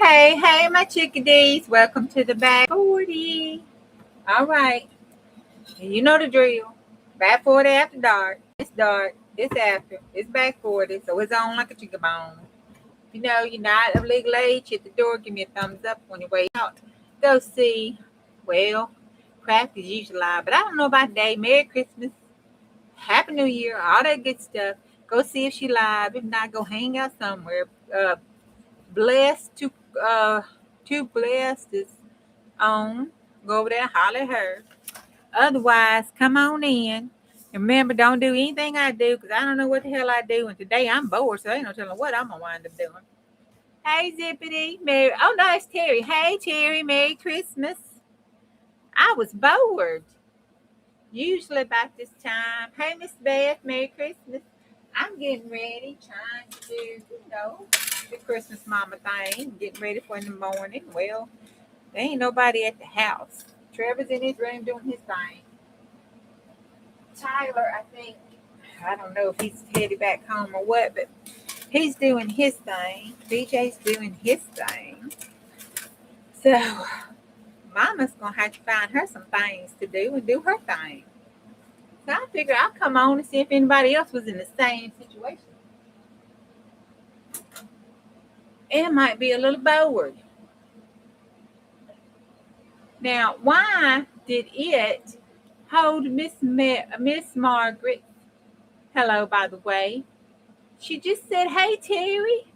Hey, my chickadees. Welcome to the back 40. All right. You know the drill. Back 40 after dark. It's dark. It's after. It's back 40. So it's on like a chicken bone. If you know you're not of legal age, hit the door. Give me a thumbs up on your way out. Go see. Well, craft is usually live. But I don't know about today. Merry Christmas. Happy New Year. All that good stuff. Go see if she live. If not, go hang out somewhere. Blessed to blessed is on. Go over there and holler at her. Otherwise, come on in. And remember, don't do anything I do because I don't know what the hell I do. And today I'm bored, so I ain't no telling what I'm going to wind up doing. Hey, Zippity. Merry. Oh, no, it's Terry. Hey, Terry. Merry Christmas. I was bored. Usually about this time. Hey, Miss Beth. Merry Christmas. I'm getting ready, trying to do, the Christmas mama thing, getting ready for in the morning. Well, there ain't nobody at the house. Trevor's in his room doing his thing. Tyler, I don't know if he's headed back home or what, but he's doing his thing. BJ's doing his thing. So, Mama's going to have to find her some things to do and do her thing. So I figured I'll come on and see if anybody else was in the same situation. It might be a little bored. Now, why did it hold Miss Margaret? Hello, by the way. She just said, hey, Terry.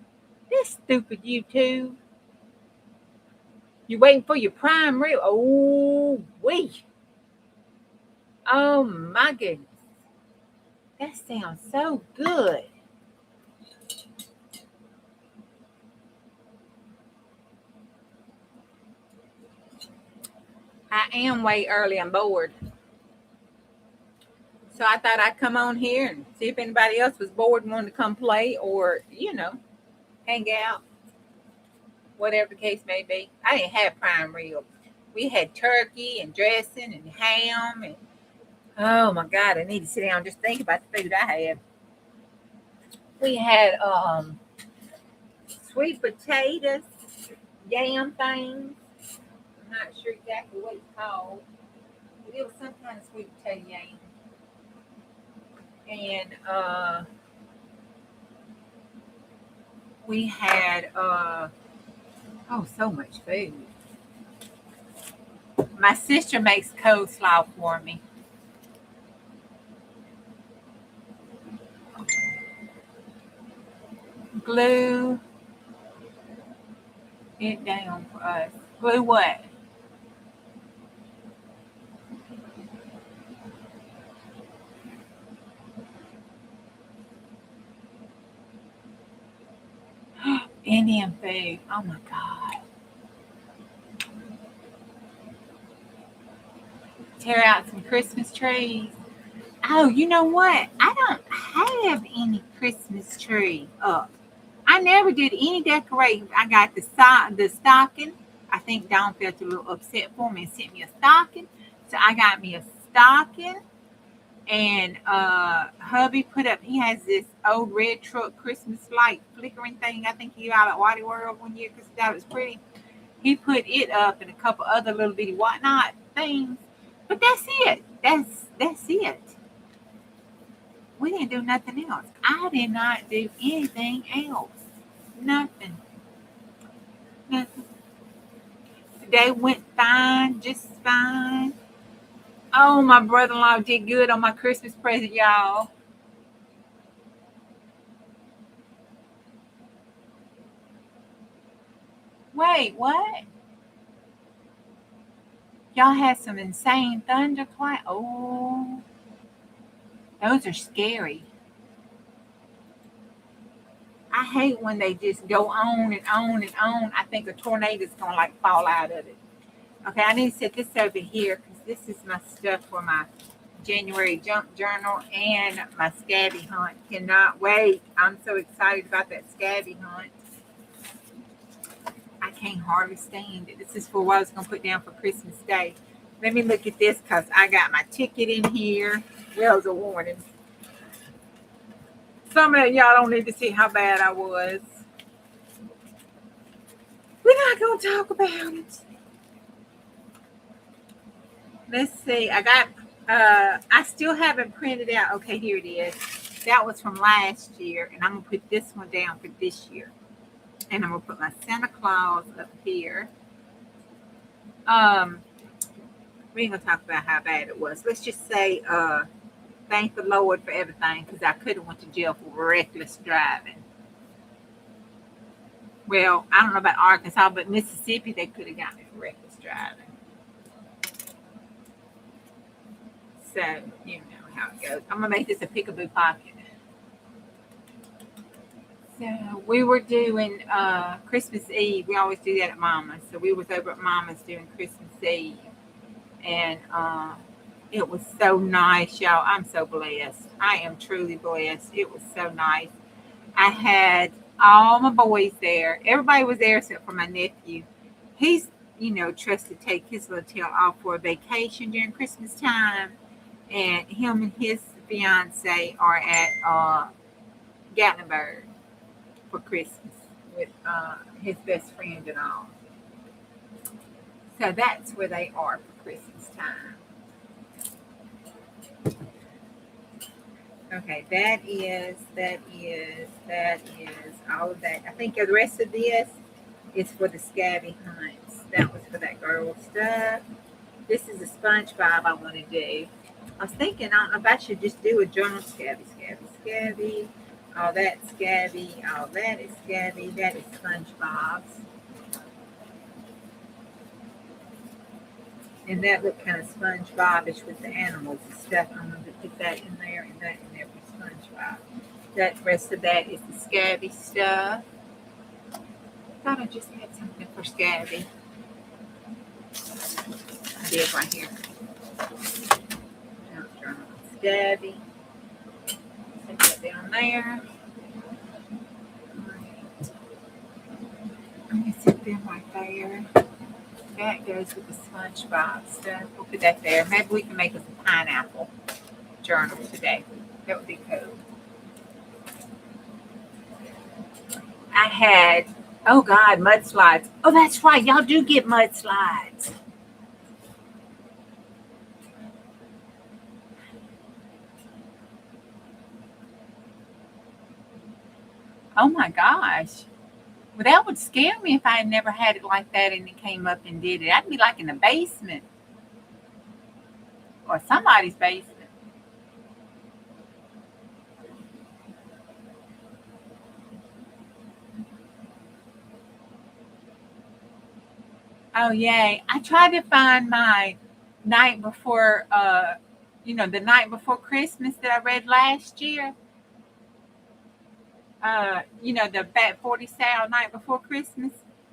This stupid YouTube. You waiting for your prime rib? Oh, wait. Oh, my goodness. That sounds so good. I am way early. I'm bored. So I thought I'd come on here and see if anybody else was bored and wanted to come play or, hang out. Whatever the case may be. I didn't have prime rib. We had turkey and dressing and ham. And oh, my God, I need to sit down and just think about the food I had. We had sweet potatoes, yam things. I'm not sure exactly what it's called. But it was some kind of sweet potato yam. And we had, so much food. My sister makes coleslaw for me. Glue it down for us. Glue what? Indian food. Oh my God. Tear out some Christmas trees. Oh, you know what? I don't have any Christmas tree up. I never did any decorating. I got the stocking. I think Dawn felt a little upset for me and sent me a stocking. So I got me a stocking. And hubby he has this old red truck Christmas light flickering thing. I think he got at Whitey World one year because that was pretty. He put it up and a couple other little bitty whatnot things. But that's it. That's it. We didn't do nothing else. I did not do anything else. Nothing. Today went fine, just fine. Oh, my brother-in-law did good on my Christmas present, y'all. Wait, what? Y'all had some insane thunderclap. Oh, those are scary. I hate when they just go on and on and on. I think a tornado's going to fall out of it. Okay, I need to set this over here because this is my stuff for my January junk journal and my scabby hunt. Cannot wait. I'm so excited about that scabby hunt. I can't hardly stand it. This is for what I was going to put down for Christmas Day. Let me look at this because I got my ticket in here. Well, it's a warning. Some of y'all don't need to see how bad I was. Look not going to talk about it. Let's see. I still haven't printed out. Okay, here it is. That was from last year. And I'm going to put this one down for this year. And I'm going to put my Santa Claus up here. We ain't going to talk about how bad it was. Let's just say, thank the Lord for everything, because I could have went to jail for reckless driving. Well, I don't know about Arkansas, but Mississippi, they could have got me for reckless driving. So, you know how it goes. I'm going to make this a peekaboo pocket. So, we were doing Christmas Eve. We always do that at Momma's. So, we was over at Momma's doing Christmas Eve. And it was so nice, y'all. I'm so blessed. I am truly blessed. It was so nice. I had all my boys there. Everybody was there except for my nephew. He's, trusted to take his little tail off for a vacation during Christmas time. And him and his fiance are at Gatlinburg for Christmas with his best friend and all. So that's where they are for Christmas time. Okay, that is all of that. I think the rest of this is for the Scabby Hunts. That was for that girl stuff. This is a SpongeBob I want to do. I was thinking, I don't know if I should just do a journal Scabby. All that Scabby. All that is Scabby. That is SpongeBob's. And that looked kind of SpongeBob-ish with the animals and stuff. I'm going to put that in there and that in there for SpongeBob. That rest of that is the Scabby stuff. I thought I just had something for Scabby. I did right here. Scabby. Put that down there. All right. I'm going to sit them right there. That goes with the SpongeBob stuff. We'll put that there. Maybe we can make us a pineapple journal today. That would be cool. I had, oh God, mudslides. Oh, that's right. Y'all do get mudslides. Oh my gosh. Well, that would scare me if I had never had it like that and it came up and did it. I'd be like in the basement or somebody's basement. Oh, yay. I tried to find my night before, the night before Christmas that I read last year. The Bat 40 sale night before Christmas.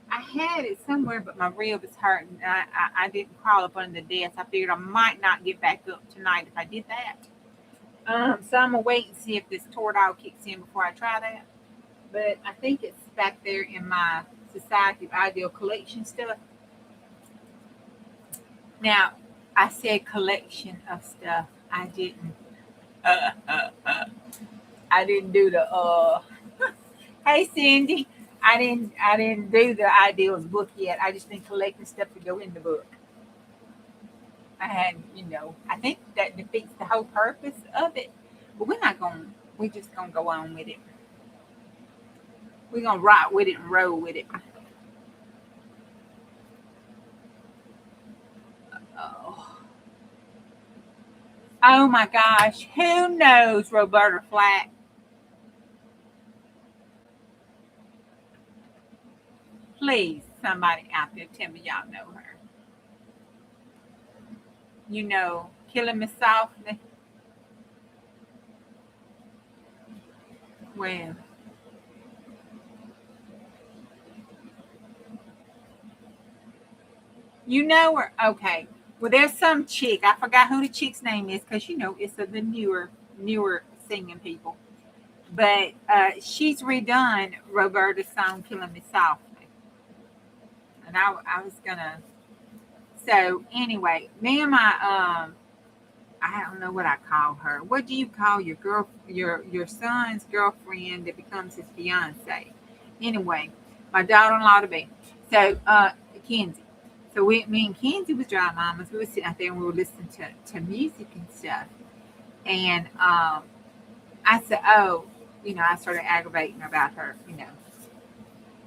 I had it somewhere, but my rib was hurting. I didn't crawl up under the desk. I figured I might not get back up tonight if I did that. So I'm going to wait and see if this Toradol kicks in before I try that. But I think it's back there in my Society of Ideal Collection stuff. Now, I said collection of stuff. I didn't. I didn't do the hey Cindy, I didn't do the Ideals book yet. I just been collecting stuff to go in the book. I had, I think that defeats the whole purpose of it. But we're just gonna go on with it. We're gonna rock with it and roll with it. Oh my gosh, who knows Roberta Flack? Please, somebody out there tell me y'all know her. Killing Me Softly. Well, you know her? Okay. Well, there's some chick. I forgot who the chick's name is because, it's of the newer singing people. But she's redone Roberta's song Killing Me Softly. And I was going to. So, anyway, me and my, I don't know what I call her. What do you call your son's girlfriend that becomes his fiance? Anyway, my daughter-in-law to be. So, Kenzie. So me and Kenzie was driving mamas. We were sitting out there and we were listening to music and stuff. And I said, oh, I started aggravating her about her,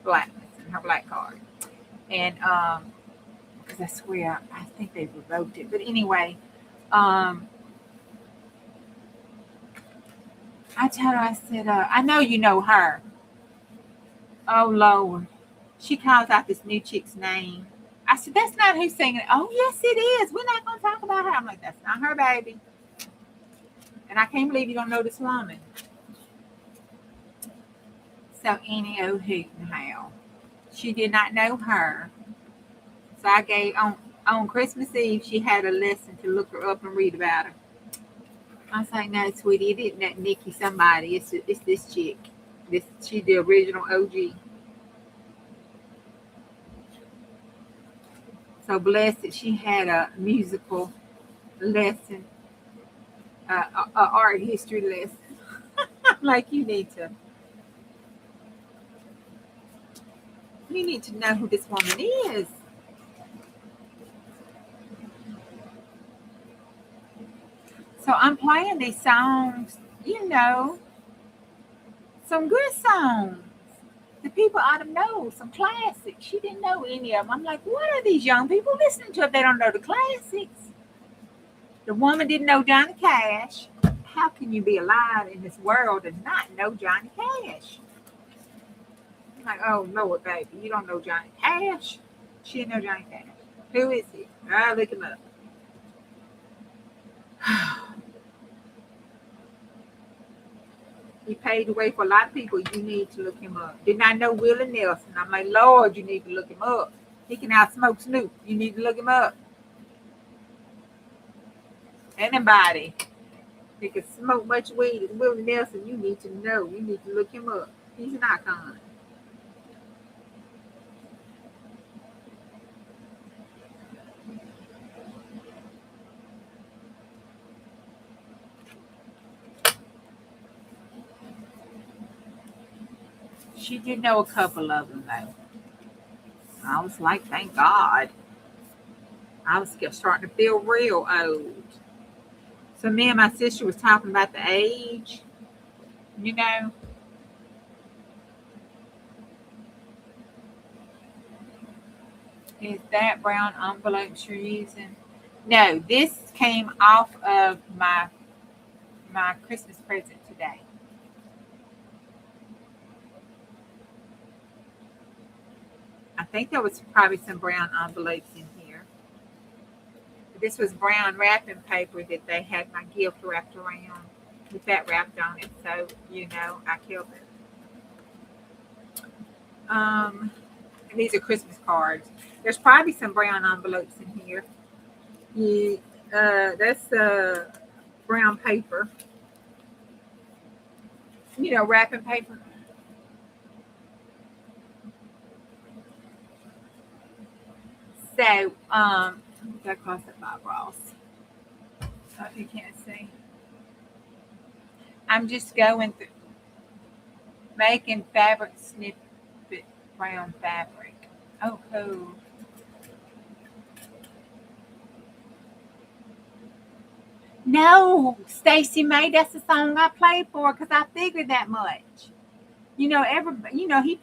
blackness and her black card. And because I swear, I think they revoked it. But anyway, I told her, I said, I know you know her. Oh, Lord. She calls out this new chick's name. I said, that's not who's singing it. Oh, yes, it is. We're not going to talk about her. I'm like, that's not her, baby. And I can't believe you don't know this woman. So, any old hoot and how. She did not know her. So I gave, on Christmas Eve, she had a lesson to look her up and read about her. I was like, no, sweetie, it isn't that Nikki somebody. It's this chick. She's the original OG. So blessed, she had a musical lesson, a art history lesson. Like you need to know who this woman is. So I'm playing these songs, some good songs. The people ought to know some classics. She didn't know any of them. I'm like, what are these young people listening to if they don't know the classics? The woman didn't know Johnny Cash. How can you be alive in this world and not know Johnny Cash? I'm like, oh, Lord, baby, you don't know Johnny Cash? She didn't know Johnny Cash. Who is he? I'll look him up. He paved the way for a lot of people. You need to look him up. Did not know Willie Nelson. I'm like, Lord, you need to look him up. He can outsmoke Snoop. You need to look him up. Anybody that can smoke much weed as Willie Nelson, you need to know. You need to look him up. He's an icon. She did know a couple of them, though. I was like, thank God. I was starting to feel real old. So me and my sister was talking about the age, Is that brown envelopes you're using? No, this came off of my Christmas present today. I think there was probably some brown envelopes in here. This was brown wrapping paper that they had my gift wrapped around with that wrapped on it. So, I killed it. These are Christmas cards. There's probably some brown envelopes in here. Yeah, that's brown paper. Wrapping paper. So, go across that Bob Ross. Oh, you can't see. I'm just going through making fabric snippet brown fabric. Oh, cool. No, Stacy May, that's the song I played for because I figured that much. He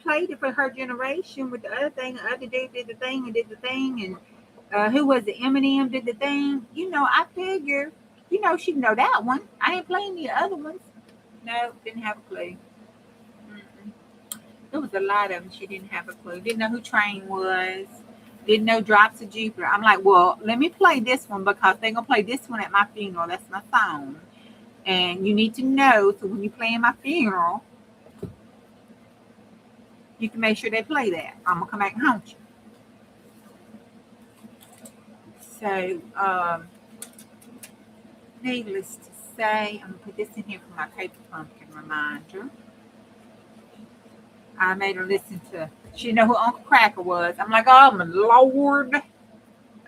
played it for her generation with the other thing. The other dude did the thing and did the thing. And who was it? Eminem did the thing. I figure, she'd know that one. I ain't playing the other ones. No, didn't have a clue. There was a lot of them. She didn't have a clue. Didn't know who Train was. Didn't know Drops of Jupiter. I'm like, well, let me play this one because they're going to play this one at my funeral. That's my song. And you need to know, so when you play in my funeral, you can make sure they play that. I'm going to come back and haunt you. So, needless to say, I'm going to put this in here for my paper pumpkin reminder. I made her listen to, she didn't know who Uncle Cracker was. I'm like, oh, my Lord.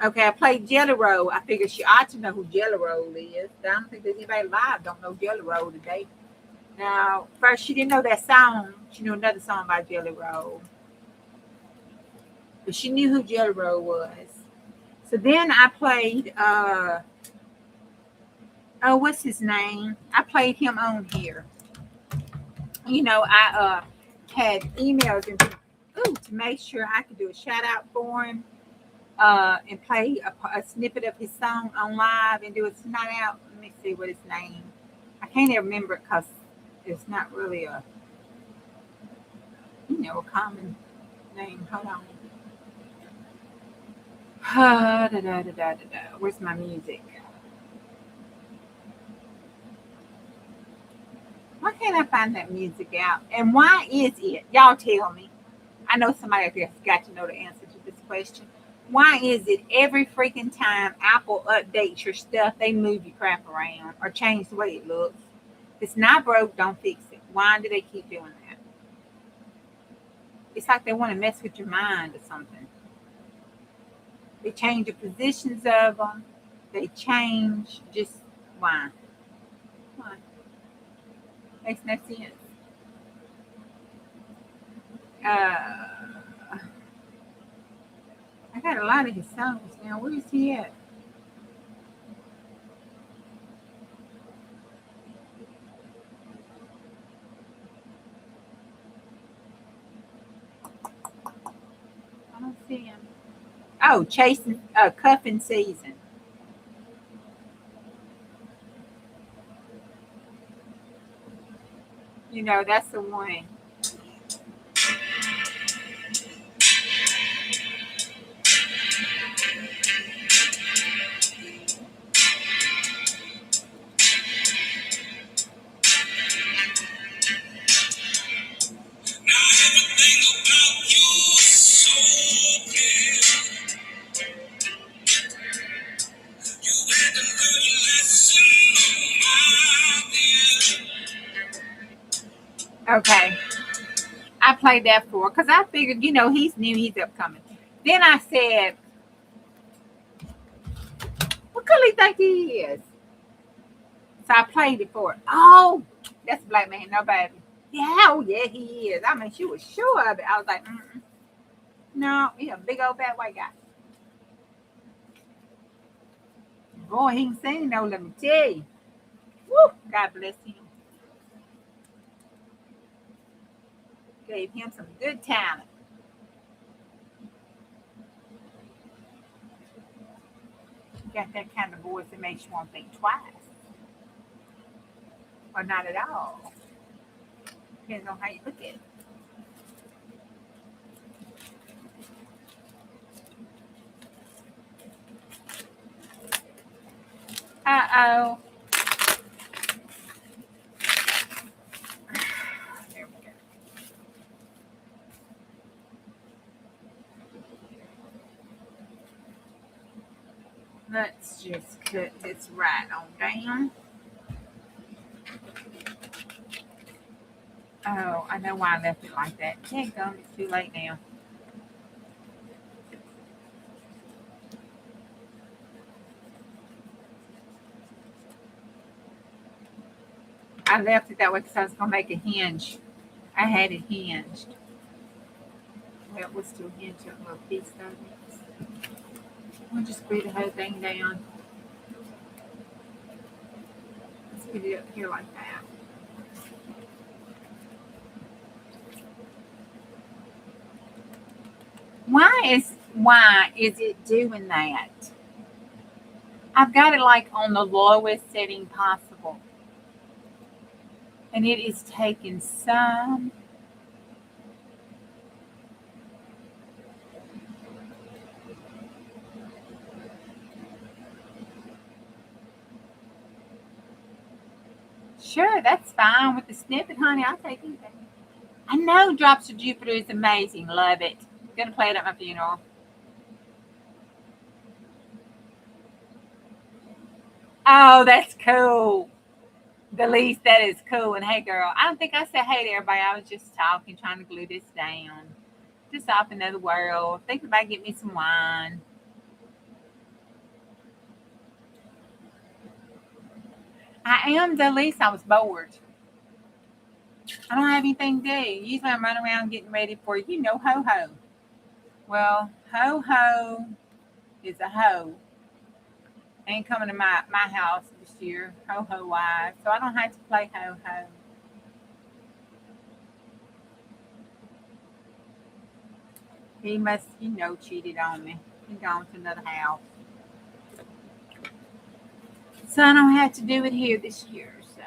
Okay, I played Jelly Roll. I figured she ought to know who Jelly Roll is. I don't think there's anybody live don't know Jelly Roll today. Now, first, she didn't know that song. She knew another song by Jelly Roll. but she knew who J弼was. So then I played, what's his name? I played him on here. You know, I had emailed him to make sure I could do a shout out for him and play a snippet of his song on live and do a shout out. Let me see what his name. I can't even remember it because it's not really a common name. Hold on. Where's my music? Why can't I find that music out? And why is it? Y'all tell me. I know somebody out there has got to know the answer to this question. Why is it every freaking time Apple updates your stuff, they move your crap around or change the way it looks? If it's not broke, don't fix it. Why do they keep doing that? It's like they want to mess with your mind or something. They change the positions of them. They change just why? Why? Makes no sense. I got a lot of his songs now. Where is he at? I don't see him. Oh, chasing, cuffing season. You know, that's the one. Okay. I played that for because I figured, he's new, he's upcoming. Then I said, what could he think he is? So I played it for it. Oh, that's a black man, no baby. Yeah, oh yeah, he is. I mean, she was sure of it. I was like, no, he's a big old fat white guy. Boy, he can sing though, let me tell you. Woo, God bless him. Gave him some good talent. Got that kind of voice that makes you want to think twice. Or not at all. Depends on how you look at it. Uh-oh. There we go. Let's just cut this right on down. Oh, I know why I left it like that. Can't go. It's too late now. I left it that way because I was going to make a hinge. I had it hinged. Well, we'll still hinge a little piece of it. We'll just glue the whole thing down. Let's put it up here like that. Why is it doing that? I've got it like on the lowest setting possible. And it is taking some. Sure, that's fine with the snippet, honey. I'll take anything. I know Drops of Jupiter is amazing. Love it. Gonna play it at my funeral. Oh, that's cool. The least that is cool. And hey, girl, I don't think I said hey to everybody. I was just talking, trying to glue this down. Just off another world. Thinking about getting me some wine. I am the least. I was bored. I don't have anything to do. Usually I'm running around getting ready for, ho-ho. Well, ho ho is a hoe. Ain't coming to my house this year, ho ho wise. So I don't have to play ho ho. He must, cheated on me. He gone to another house. So I don't have to do it here this year. So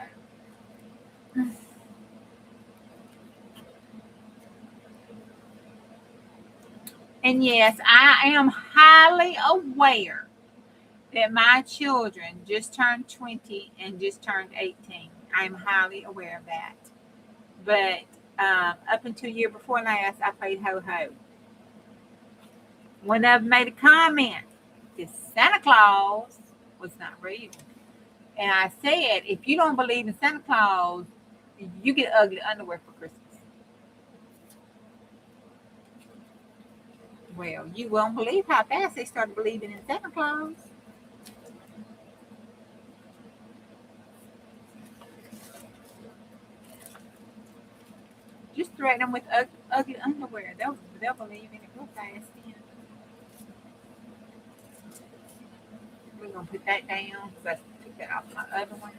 and yes, I am highly aware that my children just turned 20 and just turned 18. I'm highly aware of that. But up until year before last, I played ho ho. One of them made a comment that Santa Claus was not real. And I said, if you don't believe in Santa Claus, you get ugly underwear for Christmas. Well, you won't believe how fast they started believing in Santa Claus. Just threaten them with ugly underwear. They'll believe in it real fast. Then. We're gonna put that down. Let's took that off my other one.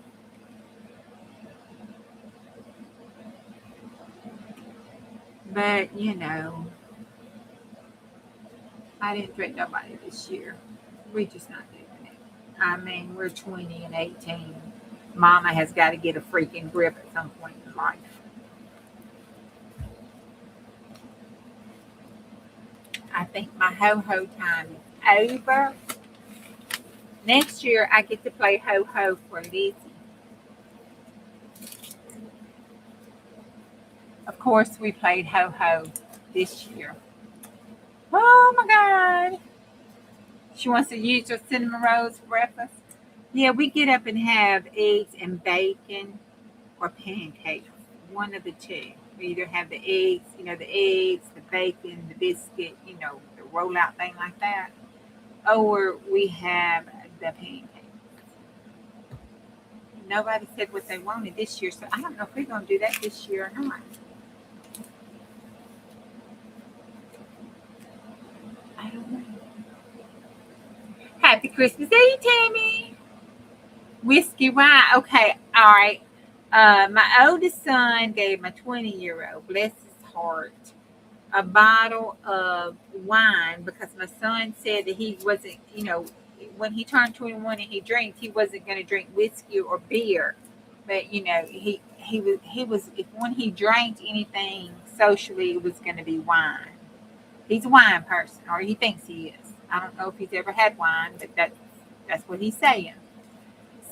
But I didn't threaten nobody this year. We're just not doing it. I mean, we're 20 and 18. Mama has got to get a freaking grip at some point in life. I think my ho-ho time is over. Next year, I get to play ho-ho for Lizzie. Of course, we played ho-ho this year. Oh, my God. She wants to use her cinnamon rolls for breakfast. Yeah, we get up and have eggs and bacon or pancakes. One of the two. We either have the eggs, the bacon, the biscuit, the roll-out thing like that. Or we have the pancakes. Nobody said what they wanted this year, so I don't know if we're going to do that this year or not. I don't know. Happy Christmas Eve, Tammy. Whiskey wine. Okay, all right. My oldest son gave my 20-year-old, bless his heart, a bottle of wine because my son said that he wasn't, when he turned 21 and he drank, he wasn't going to drink whiskey or beer. But he was if when he drank anything socially, it was going to be wine. He's a wine person, or he thinks he is. I don't know if he's ever had wine, but that's what he's saying.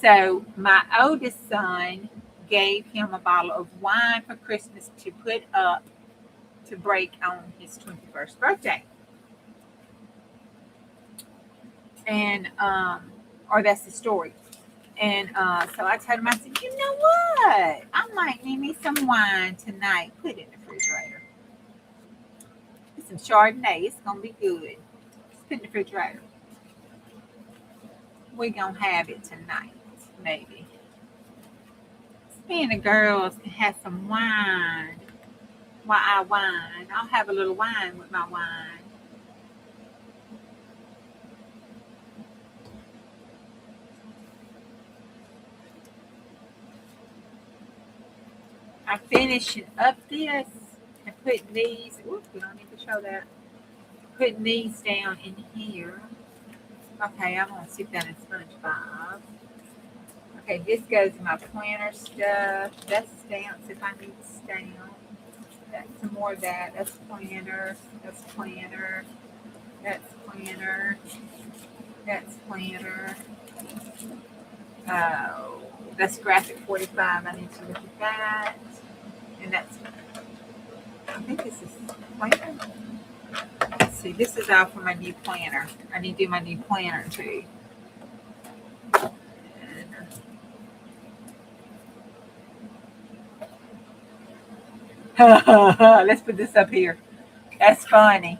So my oldest son gave him a bottle of wine for Christmas to put up to break on his 21st birthday. And or that's the story. And so I told him, I said, you know what? I might need me some wine tonight. Put it in the refrigerator. Some Chardonnay. It's gonna be good. Just put it in the refrigerator. We're gonna have it tonight, maybe. Me and the girls can have some wine. While I wine. I'll have a little wine with my wine. I'm finishing up this and putting these. Oops, we don't need to show that. Putting these down in here. Okay, I'm gonna sit down in SpongeBob. Okay, this goes in my planner stuff. That's stamps if I need stamps. That's some more of that. That's planner. That's planner. That's planner. That's planner. Oh, that's graphic 45. I need to look at that. And that's, I think this is planner. Let's see, this is all for my new planner. I need to do my new planner too. Let's put this up here. That's funny.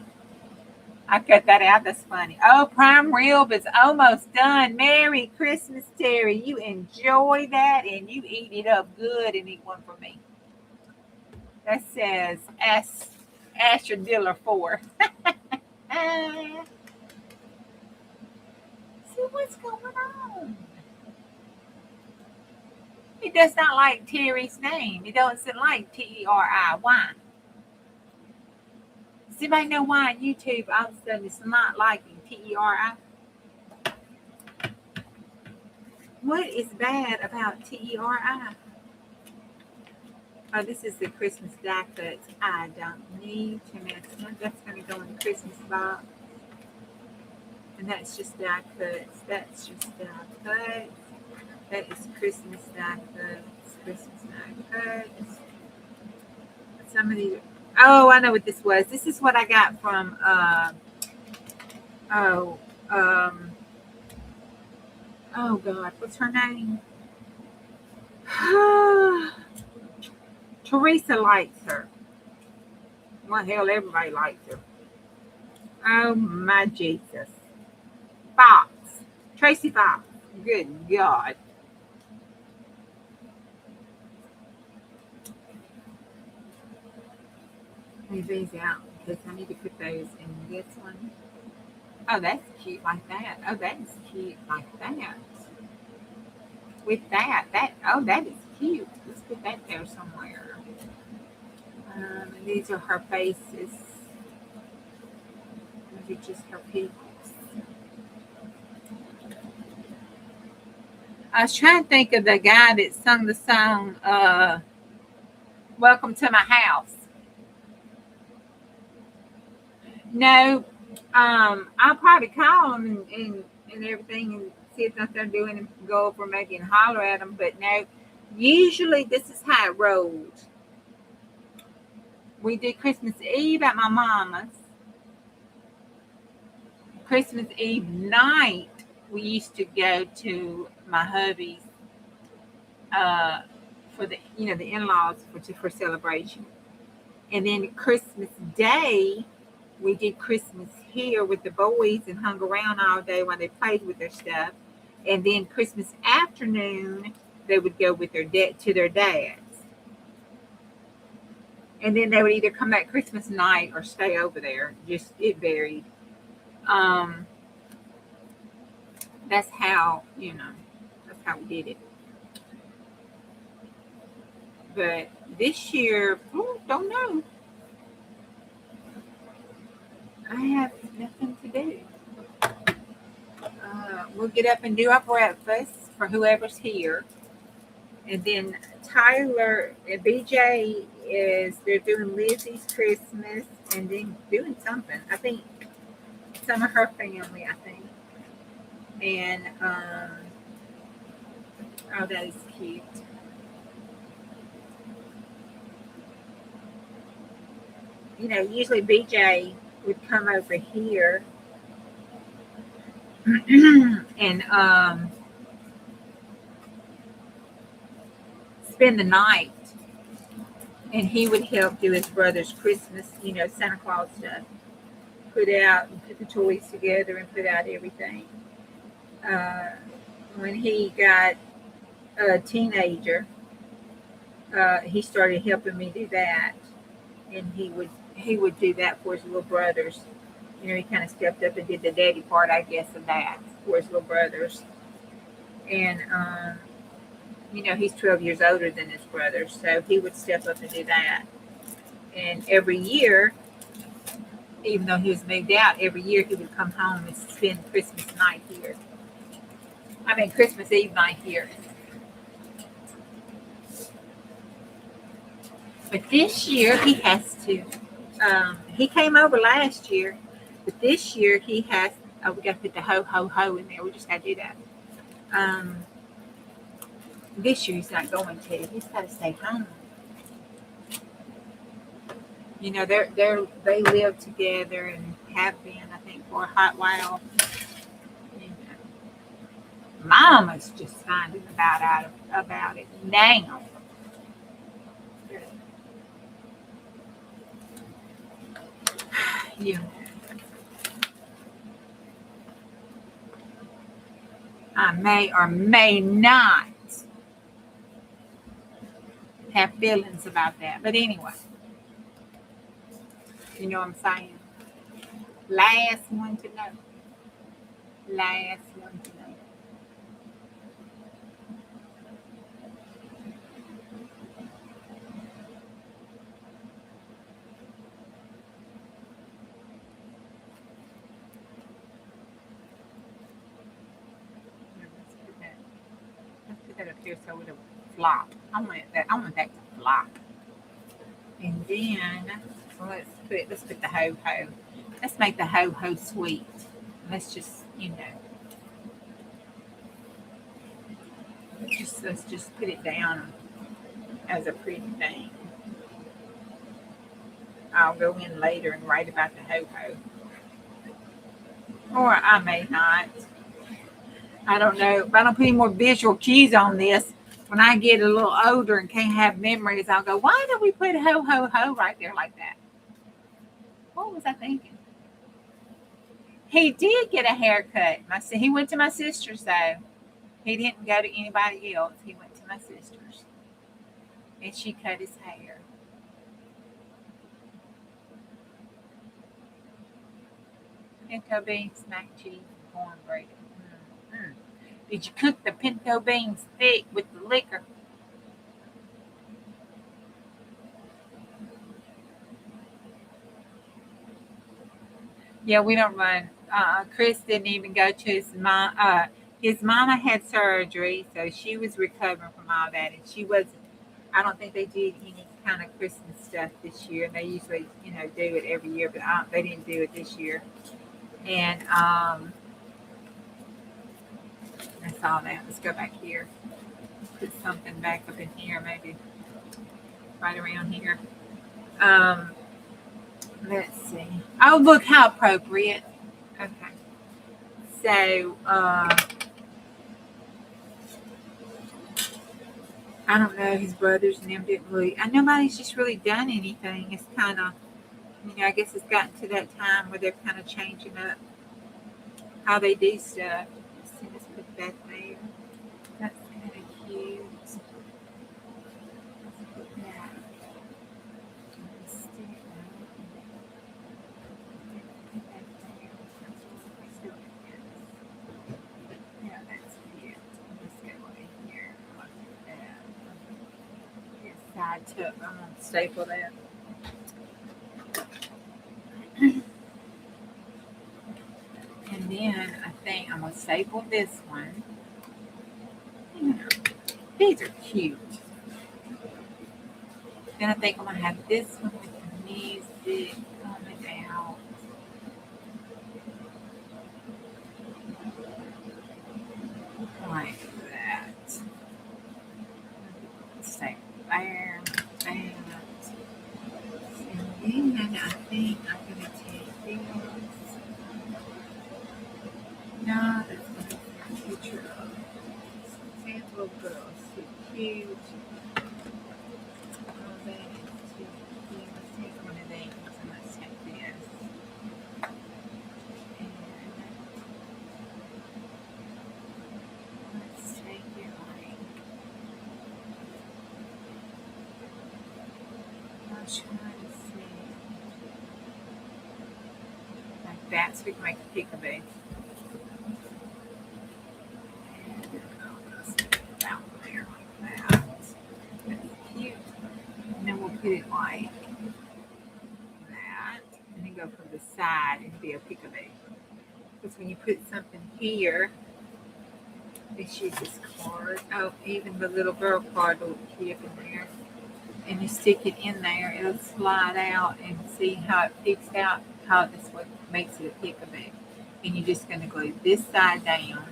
I cut that out. That's funny. Oh, prime rib is almost done. Merry Christmas, Terry. You enjoy that and you eat it up good and eat one for me. That says Asher Diller 4. See what's going on. It does not like Terry's name. It doesn't like T-E-R-I-Y. Does anybody know why on YouTube all of a sudden it's not liking T-E-R-I? What is bad about T-E-R-I? Oh, this is the Christmas die cuts. I don't need to mess with. That's going to go in the Christmas box. And that's just die cuts. That's just die cuts. That is Christmas die cuts. Christmas die cuts. Some of these. Oh, I know what this was. This is what I got from. Oh God, what's her name? Teresa likes her. Well, hell, everybody likes her. Oh my Jesus. Fox. Tracy Fox. Good God. Leave these out because I need to put those in this one. Oh, that's cute like that. Oh, that is cute like that. With that, that is cute. Let's put that there somewhere. And these are her faces. These are just her people. I was trying to think of the guy that sung the song, Welcome to My House. No, I'll probably call him and everything and see if nothing they're doing and go over maybe and holler at them. But no, usually this is how it rolls. We did Christmas Eve at my mama's. Christmas Eve night, we used to go to my hubby's for the the in-laws for celebration, and then Christmas Day we did Christmas here with the boys and hung around all day while they played with their stuff, and then Christmas afternoon they would go with their to their dads, and then they would either come back Christmas night or stay over there. Just it varied. That's how that's how we did it. But this year, don't know. I have nothing to do. We'll get up and do our breakfast for whoever's here. And then Tyler and BJ they're doing Lizzie's Christmas and then doing something. I think some of her family, I think. And, oh, that is cute. Usually BJ would come over here and spend the night, and he would help do his brother's Christmas, Santa Claus stuff. Put out and put the toys together and put out everything. When he got a teenager, he started helping me do that, and he would do that for his little brothers. He kind of stepped up and did the daddy part, I guess, of that for his little brothers. And he's 12 years older than his brothers, so he would step up and do that. And every year, even though he was moved out, every year he would come home and spend Christmas night here. Christmas Eve night here. But this year he has to. He came over last year, but this year he has. Oh, we got to put the ho ho ho in there. We just got to do that. This year he's not going to. He's got to stay home. They live together and have been, I think, for a hot while. Mama's just finding out about it now. Yeah. I may or may not have feelings about that. But anyway, you know what I'm saying? Last one to know. Last one to know. Let's put that up here so it'll flop. I want that to flop. And then let's put the ho-ho. Let's make the ho-ho sweet. Let's just, let's just put it down as a pretty thing. I'll go in later and write about the ho-ho. Or I may not. I don't know. If I don't put any more visual cues on this, when I get a little older and can't have memories, I'll go, why did we put ho-ho-ho right there like that? What was I thinking? He did get a haircut. He went to my sister's, though. He didn't go to anybody else. He went to my sister's. And she cut his hair. Pinto beans, mac and cheese, and cornbread. Mm-hmm. Did you cook the pinto beans thick with the liquor? Yeah, we don't run. Chris didn't even go to his mom. His mama had surgery, so she was recovering from all that, and she wasn't. I don't think they did any kind of Christmas stuff this year. They usually, do it every year, but they didn't do it this year. And that's all that. Let's go back here. Put something back up in here, maybe right around here. Let's see. Oh, look how appropriate. Okay. So, I don't know. His brothers and them didn't really. Nobody's just really done anything. It's kind of, I guess it's gotten to that time where they're kind of changing up how they do stuff. Let's put that there. That's kind of cute. Yeah, that's cute. Let's go over here. Look at that. This side tip. I'm going to staple that. And then I think I'm going to staple this one. Yeah. These are cute. Then I think I'm going to have this one with the music coming out. Like that. Staple there. That. And then I think I'm going to take this. No, that's going to be a picture of this little girl. So cute. Oh, that is too cute. Let's take one of these and let's take this. And let's take it like. I'm trying to see. Like that, so we can make a peekaboo. Put it like that, and then go from the side and be a peekaboo. Because when you put something here, let's use this card. Oh, even the little girl card will keep in there. And you stick it in there, it'll slide out and see how it peeks out, how this one makes it a peekaboo. And you're just going to glue this side down,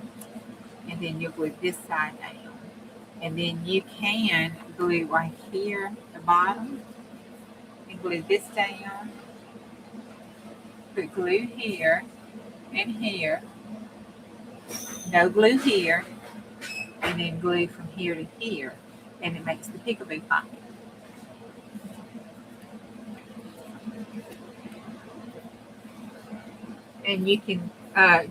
and then you'll glue this side down. And then you can glue right here at the bottom. And glue this down. Put glue here and here. No glue here. And then glue from here to here. And it makes the peekaboo pocket. And you can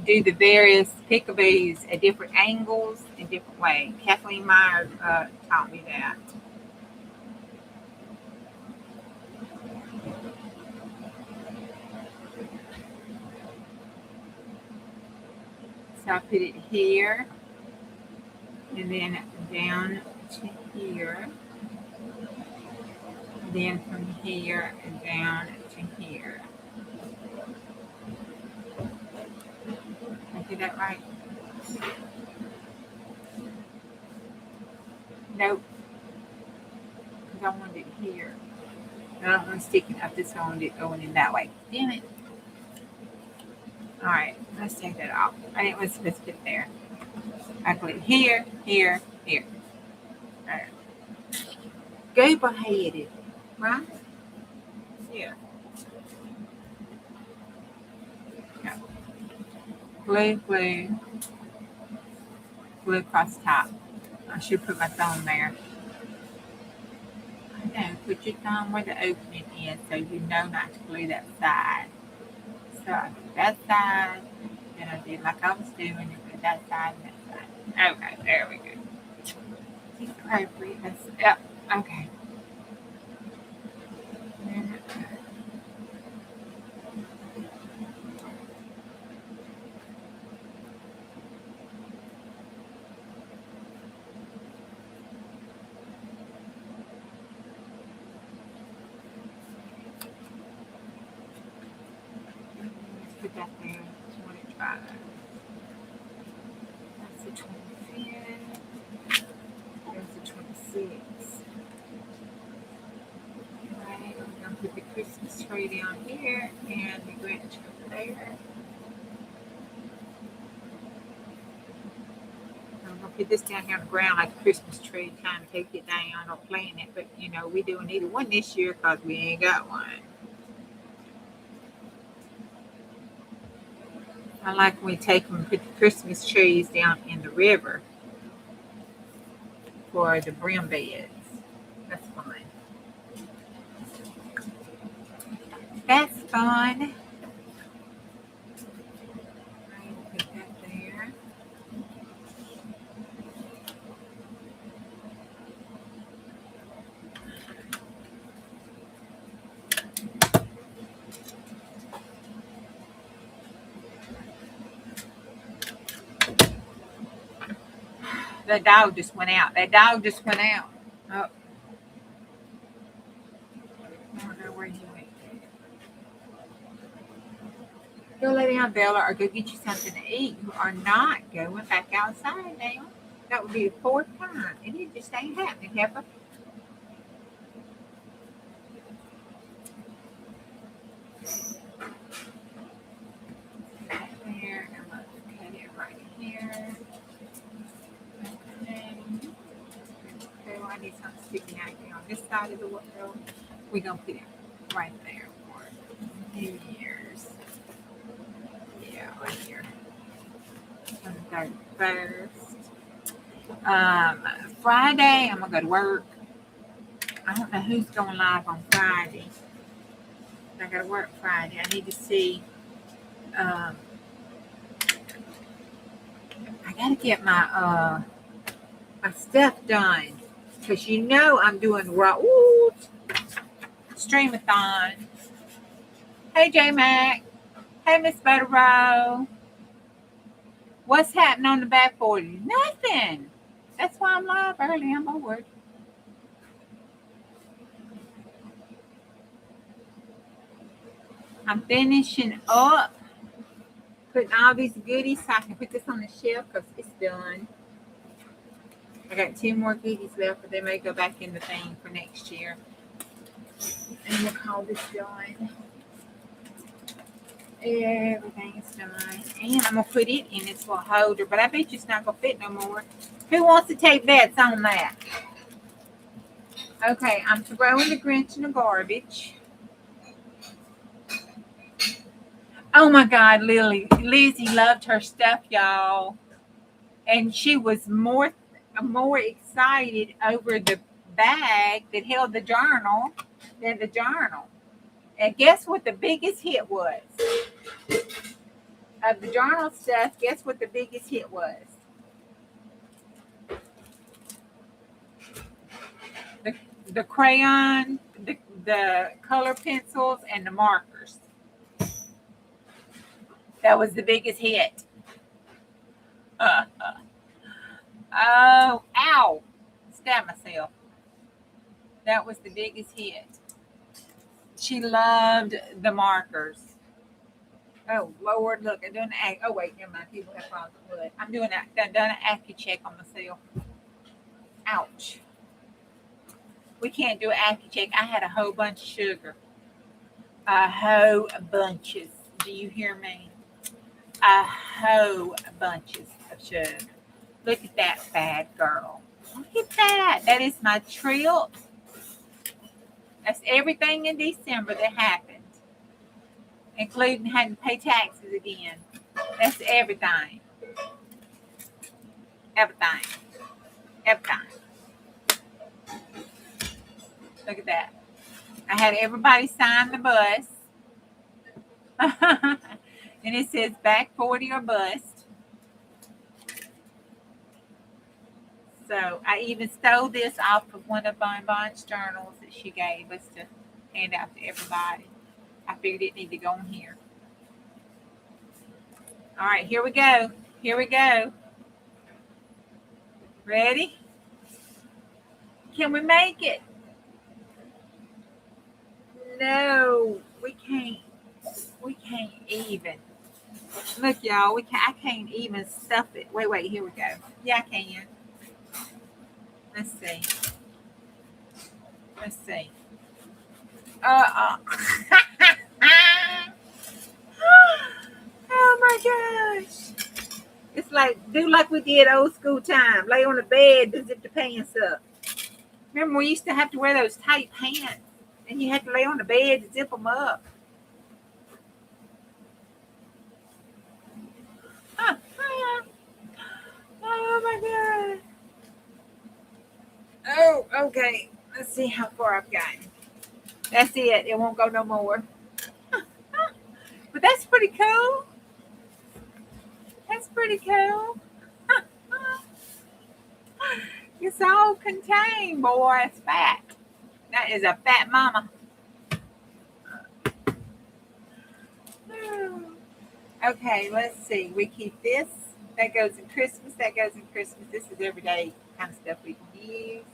do the various peekaboos at different angles in different ways. Kathleen Meyer taught me that. So I put it here, and then down to here, and then from here and down to here. I did that right? Nope, because I wanted it here. I don't want to stick it up this way. I wanted it going in that way. Damn it. All right, let's take that off. I didn't want to put it there. I put it here, here, here. All right. Go beheaded, right? Yeah. Yeah. Glue, glue, glue across the top. I should put my thumb there. I know, put your thumb where the opening is so you know not to glue that side. So I put that side, then I did like I was doing, and put that side and that side. Okay, there we go. It's appropriate. Yep, okay. Put that there. 25. That's the 25th. There's the 26th. Alright, we're going to put the Christmas tree down here and the Grinch over there. I'm going to put this down here on the ground like a Christmas tree, trying to take it down or plant it. But, you know, we doing either one this year because we ain't got one. I like when we take them and put the Christmas trees down in the river for the brim beds. That's fun. That's fun. I'll put that there. That dog just went out. That dog just went out. Oh. I don't know where he went. Go lay down, Bella, or go get you something to eat. You are not going back outside now. That would be the fourth time. And it just ain't happening, Pepper. There, I'm going to cut it right here. Okay, well, I need something sticking out here on this side of the window. We're going to put it right there for New Year's. Yeah, right here. On the 31st. Friday, I'm going to go to work. I don't know who's going live on Friday. I got to work Friday. I need to see. I got to get my my stuff done because you know I'm doing streamathon. Hey J Mac. Hey Miss Butterrow. What's happening on the back 40? Nothing. That's why I'm live early. I'm bored. I'm finishing up putting all these goodies so I can put this on the shelf because it's done. I got 2 more goodies left, but they may go back in the thing for next year. And we'll call this done. Everything is done. And I'm going to put it in this little holder, but I bet you it's not going to fit no more. Who wants to take bets on that? Okay, I'm throwing the Grinch in the garbage. Oh my God, Lizzie loved her stuff, y'all. And she was more excited over the bag that held the journal than the journal. And guess what the biggest hit was? Of the journal stuff, guess what the biggest hit was? The crayon, the color pencils, and the markers. That was the biggest hit. Oh, ow. Stabbed myself. That was the biggest hit. She loved the markers. Oh, Lord, look, I'm doing an oh, wait, never mind. People have problems with blood. I'm doing that. Done an AccuCheck on myself. Ouch. We can't do an AccuCheck. I had a whole bunch of sugar. A whole bunches. Do you hear me? A whole bunches of sugar. Look at that bad girl. Look at that. That is my trip. That's everything in December that happened, including having to pay taxes again. That's everything. Everything. Everything. Look at that. I had everybody sign the bus. And it says back 40 or bust. So I even stole this off of one of Bonbon's journals that she gave us to hand out to everybody. I figured it needed to go on here. All right, here we go. Here we go. Ready? Can we make it? No, we can't. We can't even. Look, y'all, I can't even stuff it. Wait, here we go. Yeah, I can. Let's see. Let's see. Oh my gosh. It's like, do like we did old school time. Lay on the bed to zip the pants up. Remember, we used to have to wear those tight pants, and you had to lay on the bed to zip them up. Oh my God. Oh, okay. Let's see how far I've gotten. That's it. It won't go no more. But that's pretty cool. That's pretty cool. It's all contained, boy. It's fat. That is a fat mama. Okay, let's see. We keep this. That goes in Christmas. That goes in Christmas. This is everyday kind of stuff we can use.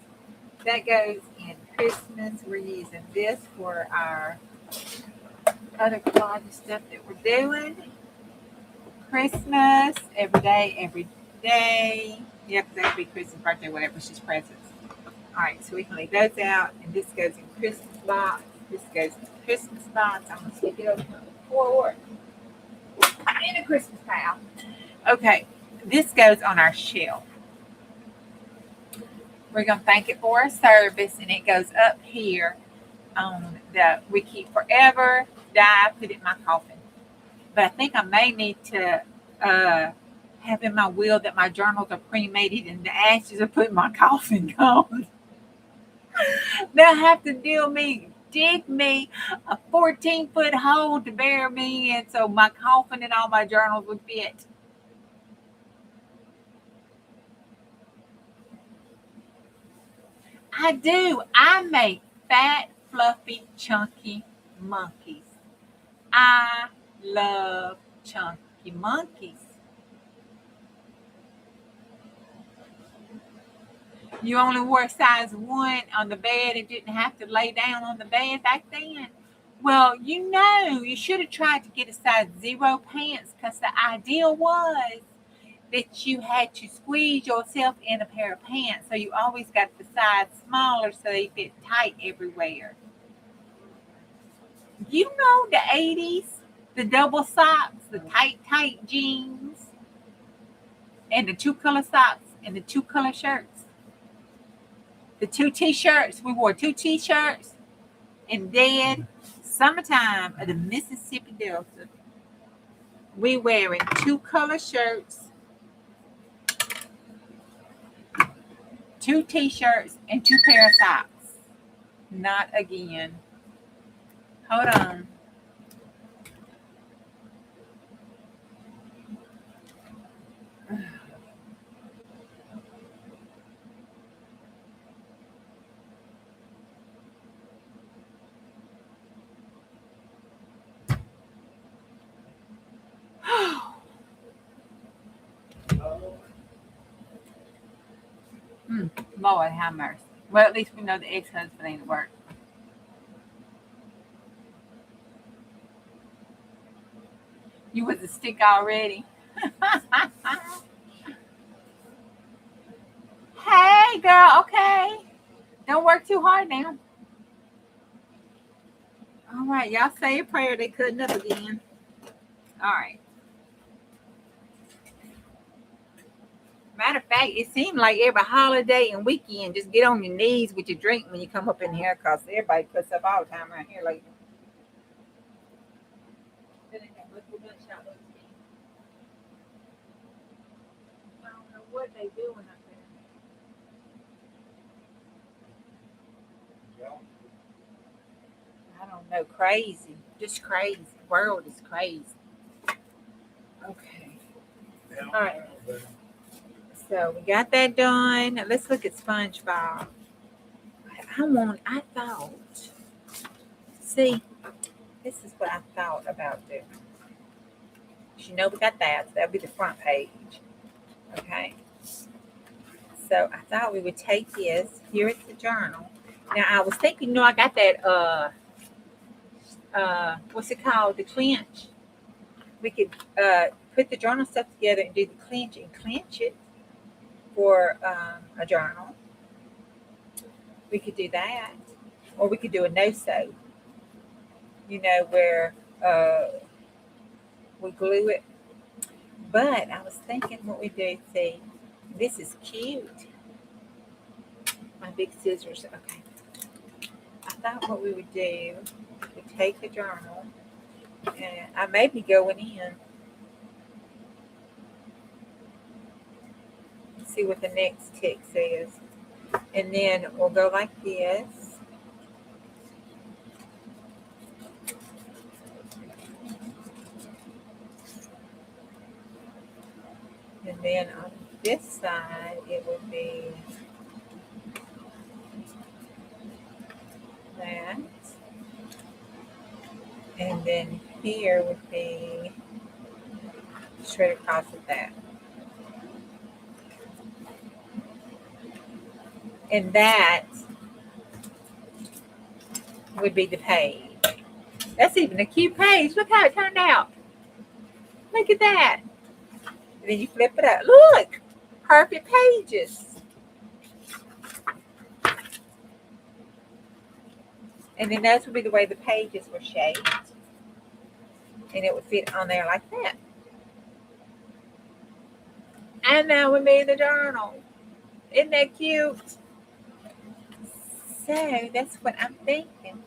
That goes in Christmas. We're using this for our other collage stuff that we're doing. Christmas, every day. Yep, that'll be Christmas, birthday, whatever. It's just presents. All right, so we can leave those out. And this goes in Christmas box. This goes in Christmas box. I'm going to stick it over forward in a Christmas pile. Okay, this goes on our shelf. We're going to thank it for our service, and it goes up here on the we keep forever, die, put it in my coffin. But I think I may need to have in my will that my journals are cremated and the ashes are put in my coffin gone. They'll have to dig me a 14-foot hole to bury me in so my coffin and all my journals would fit. I do. I make fat, fluffy, chunky monkeys. I love chunky monkeys. You only wore size 1 on the bed and didn't have to lay down on the bed back then. Well, you should have tried to get a size 0 pants because the idea was that you had to squeeze yourself in a pair of pants. So you always got the size smaller so they fit tight everywhere. You know the 80s, the double socks, the tight jeans, and the 2-color socks and the 2-color shirts. The 2 t-shirts. We wore 2 t-shirts in dead summertime of the Mississippi Delta. We wearing 2-color shirts, 2 t-shirts, and 2 pair of socks. Not again. Hold on. Lord have mercy. Well, at least we know the ex-husband ain't at work. You was a stick already. Hey, girl. Okay. Don't work too hard now. All right. Y'all say a prayer. They cutting up again. All right. Matter of fact, it seemed like every holiday and weekend, just get on your knees with your drink when you come up in here, because everybody cuts up all the time around here. Like, I don't know what they doing up there. I don't know. Crazy. Just crazy. The world is crazy. Okay. All right. So we got that done. Now let's look at SpongeBob. I thought, see, this is what I thought about doing. You know, we got that. So that'll be the front page. Okay. So I thought we would take this. Here is the journal. Now I was thinking, you know, I got that, what's it called? The clench. We could put the journal stuff together and do the clench and clench it for a journal. We could do that. Or we could do a no-sew. You know, where we glue it. But I was thinking what we do, see, this is cute. My big scissors, okay. I thought what we would do, we take the journal, and I may be going in. See what the next tick says. And then we'll go like this. And then on this side, it would be that. And then here would be straight across with that. And that would be the page. That's even a cute page. Look how it turned out. Look at that. And then you flip it up. Look, perfect pages. And then that would be the way the pages were shaped. And it would fit on there like that. And now we made the journal. Isn't that cute? So that's what I'm thinking.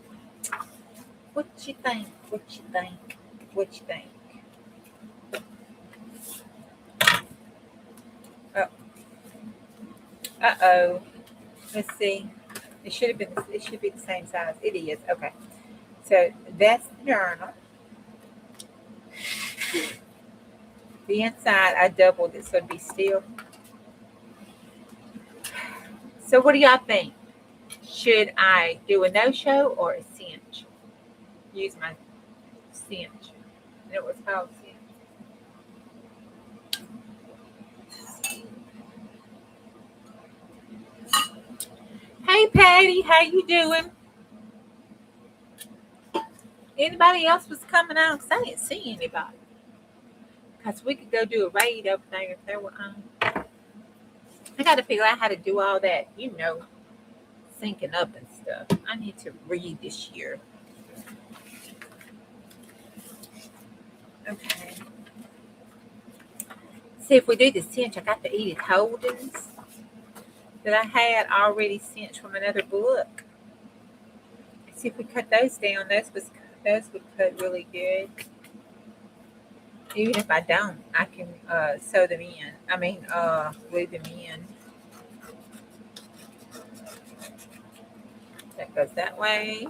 What you think? What you think? What you think? Oh. Uh-oh. Let's see. It should be the same size. It is. Okay. So that's the journal. The inside, I doubled it so it'd be still. So what do y'all think? Should I do a no-show or a cinch? Use my cinch. And it was called cinch. Hey, Patty. How you doing? Anybody else was coming out? Because I didn't see anybody. Because we could go do a raid over there if they were on. I got to figure out how to do all that, you know, syncing up and stuff. I need to read this year. Okay. See, if we do the cinch, I got the Edith Holdens that I had already cinched from another book. See if we cut those down. Those would cut really good. Even if I don't, I can sew them in. I mean, glue them in. That goes that way.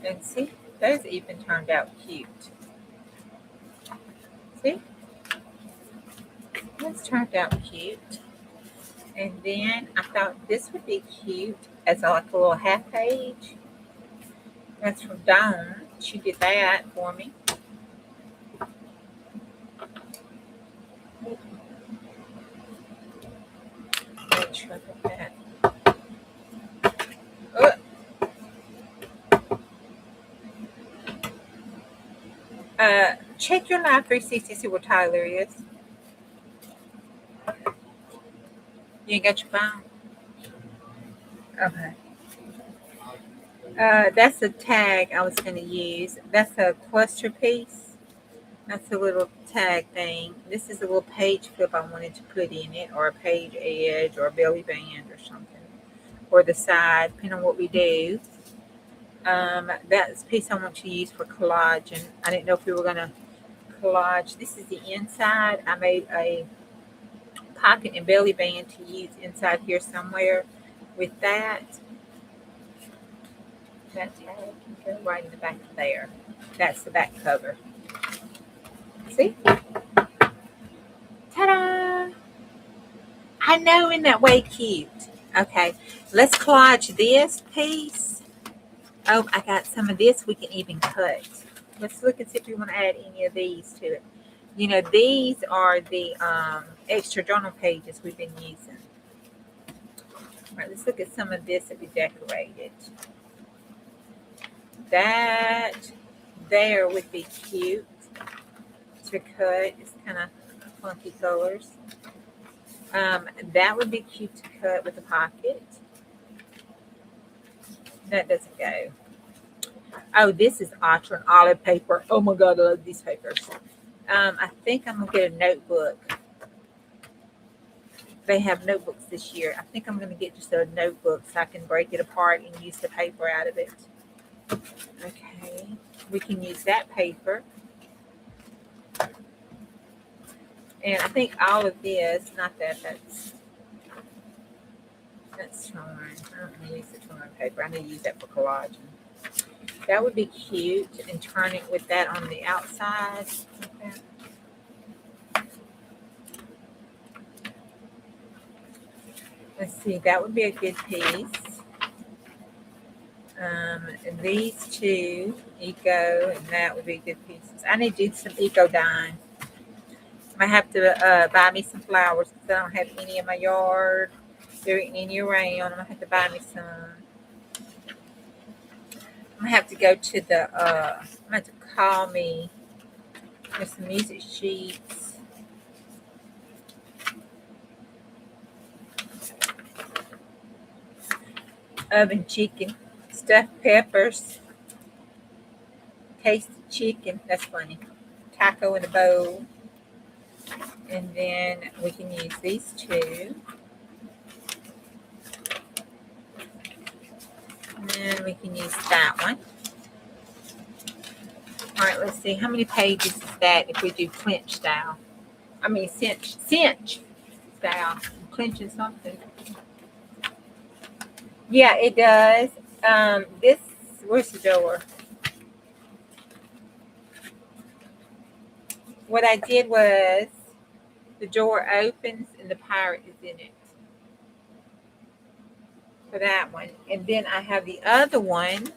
And see, those even turned out cute. See? Those turned out cute. And then I thought this would be cute as like a little half page. That's from Dawn. She did that for me. Ouch, look at that. Check your Live 360, see what Tyler is. You ain't got your phone? Okay. That's a tag I was going to use. That's a cluster piece. That's a little tag thing. This is a little page clip I wanted to put in it, or a page edge, or a belly band, or something, or the side, depending on what we do. That's a piece I want to use for collaging. I didn't know if we were going to collage. This is the inside. I made a pocket and belly band to use inside here somewhere with that. That tag can go right in the back of there. That's the back cover. See? Ta-da! I know, isn't that way cute? Okay, let's collage this piece. Oh, I got some of this we can even cut. Let's look and see if we want to add any of these to it. You know, these are the extra journal pages we've been using. All right, let's look at some of this that we decorated. That there would be cute to cut. It's kind of funky colors. That would be cute to cut with a pocket. That doesn't go. Oh, this is Ultra and Olive paper. Oh my God, I love these papers. I think I'm gonna get a notebook. They have notebooks this year. I think I'm gonna get just a notebook so I can break it apart and use the paper out of it. Okay, we can use that paper. And I think all of this, not that, that's torn. I don't want to use the torn paper. I need to use that for collaging. That would be cute, and turn it with that on the outside. Okay. Let's see, that would be a good piece. These two, Eco, and that would be good pieces. I need to do some Eco dyeing. I might have to buy me some flowers because I don't have any in my yard. There ain't any around. I'm going to have to buy me some. I'm going to have to go to the, I'm going to have to call me. There's some music sheets. Oven chicken. Stuffed peppers. Tasted chicken. That's funny. Taco in a bowl. And then we can use these two. And then we can use that one. All right, let's see. How many pages is that if we do clinch style? I mean, cinch style. I'm clinching something. Yeah, it does. Where's the door? What I did was the door opens and the pirate is in it. For that one. And then I have the other one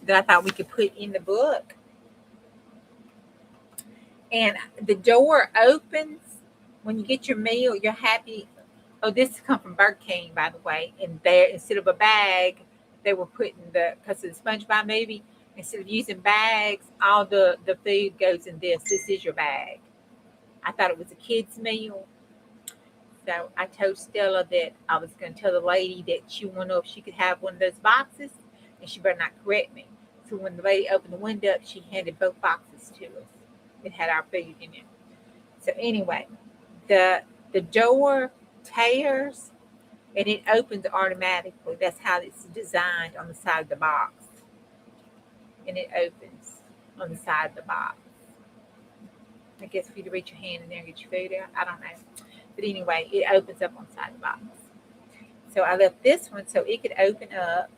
that I thought we could put in the book. And the door opens when you get your meal. You're happy. Oh, this comes from Burger King, by the way. And there, instead of a bag, they were putting because of the SpongeBob movie, instead of using bags, all the food goes in this. This is your bag. I thought it was a kid's meal. So I told Stella that I was going to tell the lady that she wanted to know if she could have one of those boxes, and she better not correct me. So when the lady opened the window up, she handed both boxes to us. It had our food in it. So anyway, the door tears and it opens automatically. That's how it's designed on the side of the box. And it opens on the side of the box. I guess for you to reach your hand in there and get your food out. I don't know. But anyway, it opens up on the side of the box. So I left this one so it could open up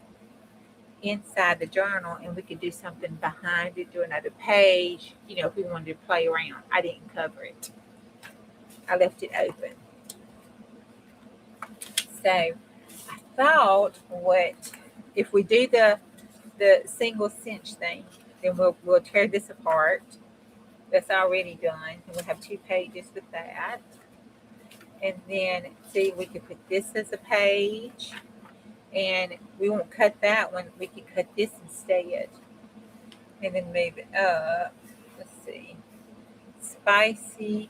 inside the journal and we could do something behind it, do another page, if we wanted to play around. I didn't cover it. I left it open. So I thought if we do the single cinch thing, then we'll tear this apart. That's already done. And we'll have 2 pages with that. And then see, we could put this as a page, and we won't cut that one. We could cut this instead, and then move it up. Let's see, spicy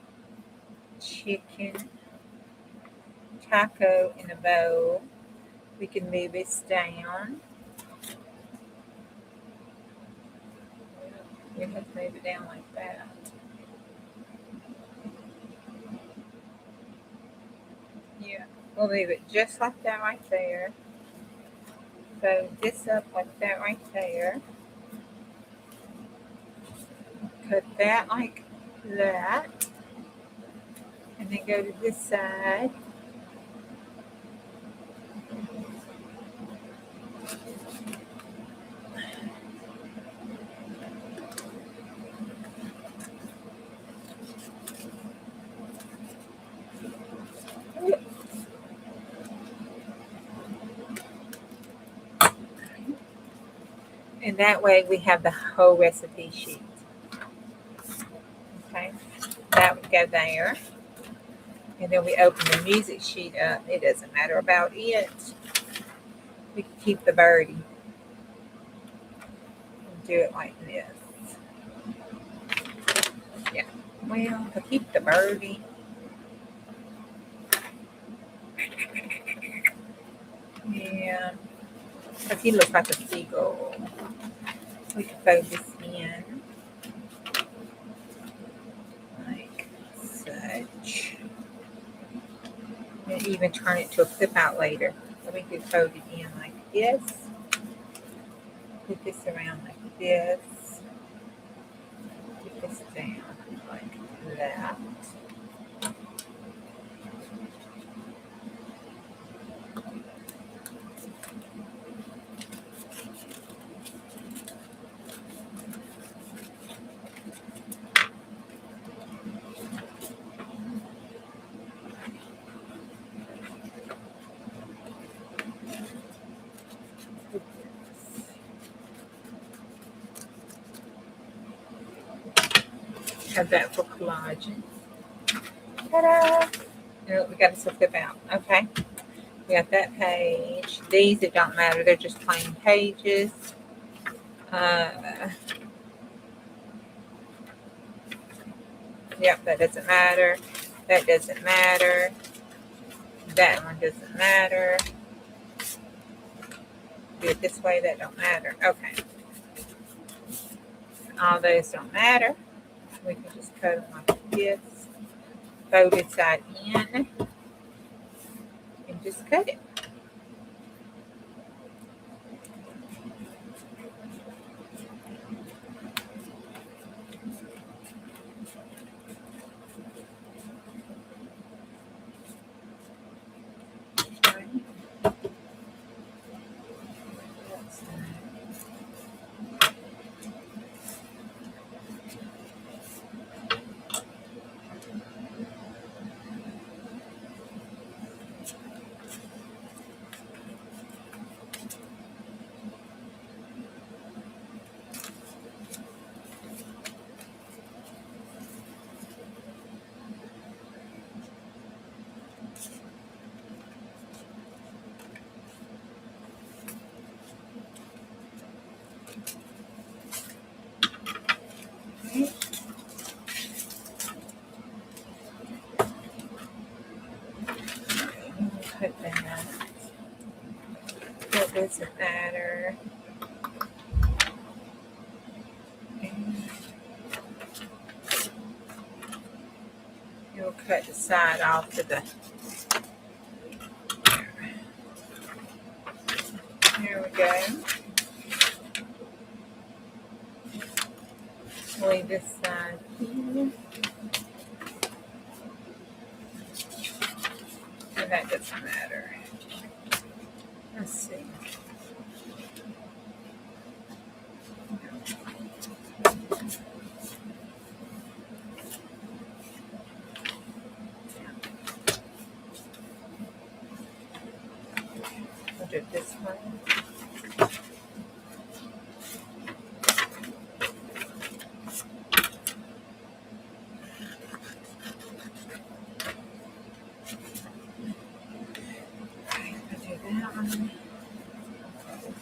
chicken taco in a bowl. We can move this down. We have to move it down like that. Yeah, we'll move it just like that right there. Fold this up like that right there. Cut that like that. And then go to this side. And that way we have the whole recipe sheet. Okay, that would go there. And then we open the music sheet up. It doesn't matter about it. We can keep the birdie. And do it like this. Yeah, well, to keep the birdie. Yeah, because he looks like a seagull. We can fold this in like such. And even turn it to a flip out later. So we can fold it in like this. Put this around like this. Put this down like that. Have that for collaging. Ta-da! And we got this to flip out. Okay. We got that page. These, it don't matter. They're just plain pages. Yep, that doesn't matter. That doesn't matter. That one doesn't matter. Do it this way. That don't matter. Okay. All those don't matter. We can just cut them like this. Fold it side in. And just cut it. Put that. That doesn't matter. You'll cut the side off to the. There we go. Leave this side here. And that doesn't matter. Let's see. I'll do it this way.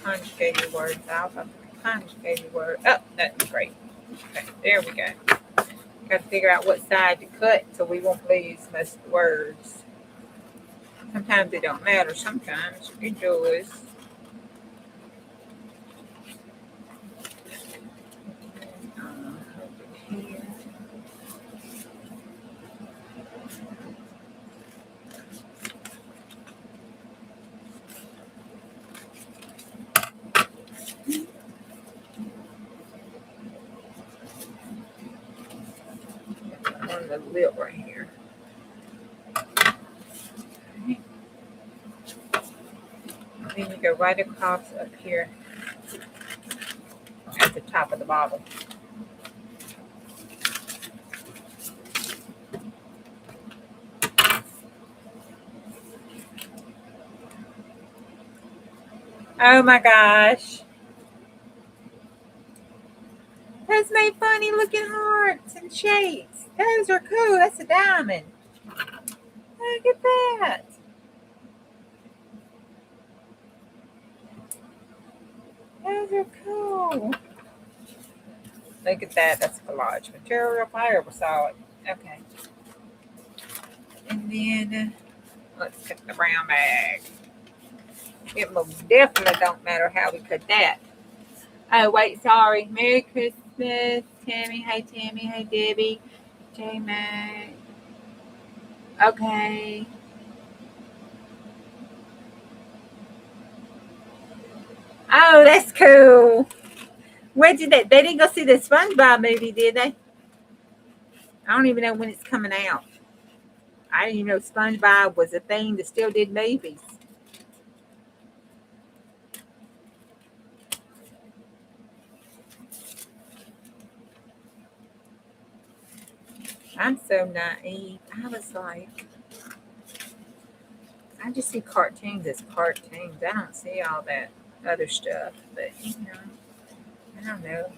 conjugated words out. I put conjugated word. Oh, that's great. Okay, there we go. Got to figure out what side to cut so we won't lose most of the words. Sometimes it don't matter. Sometimes it does. Here. On the lip right here. Okay. Then you go right across up here at the top of the bottle. Oh my gosh. Those made funny looking hearts and shapes. Those are cool. That's a diamond. Look at that. Those are cool. Look at that. That's collage material. If I ever saw it. Okay. And then let's cut the brown bag. It most definitely don't matter how we cut that. Oh, wait, sorry. Merry Christmas, Tammy. Hey, Tammy. Hey, Debbie. J-Mac. Okay. Oh, that's cool. Where did they didn't go see the SpongeBob movie, did they? I don't even know when it's coming out. I didn't even know SpongeBob was a thing that still did movies. I'm so naive. I was like, I just see cartoons as cartoons. I don't see all that other stuff. But, I don't know.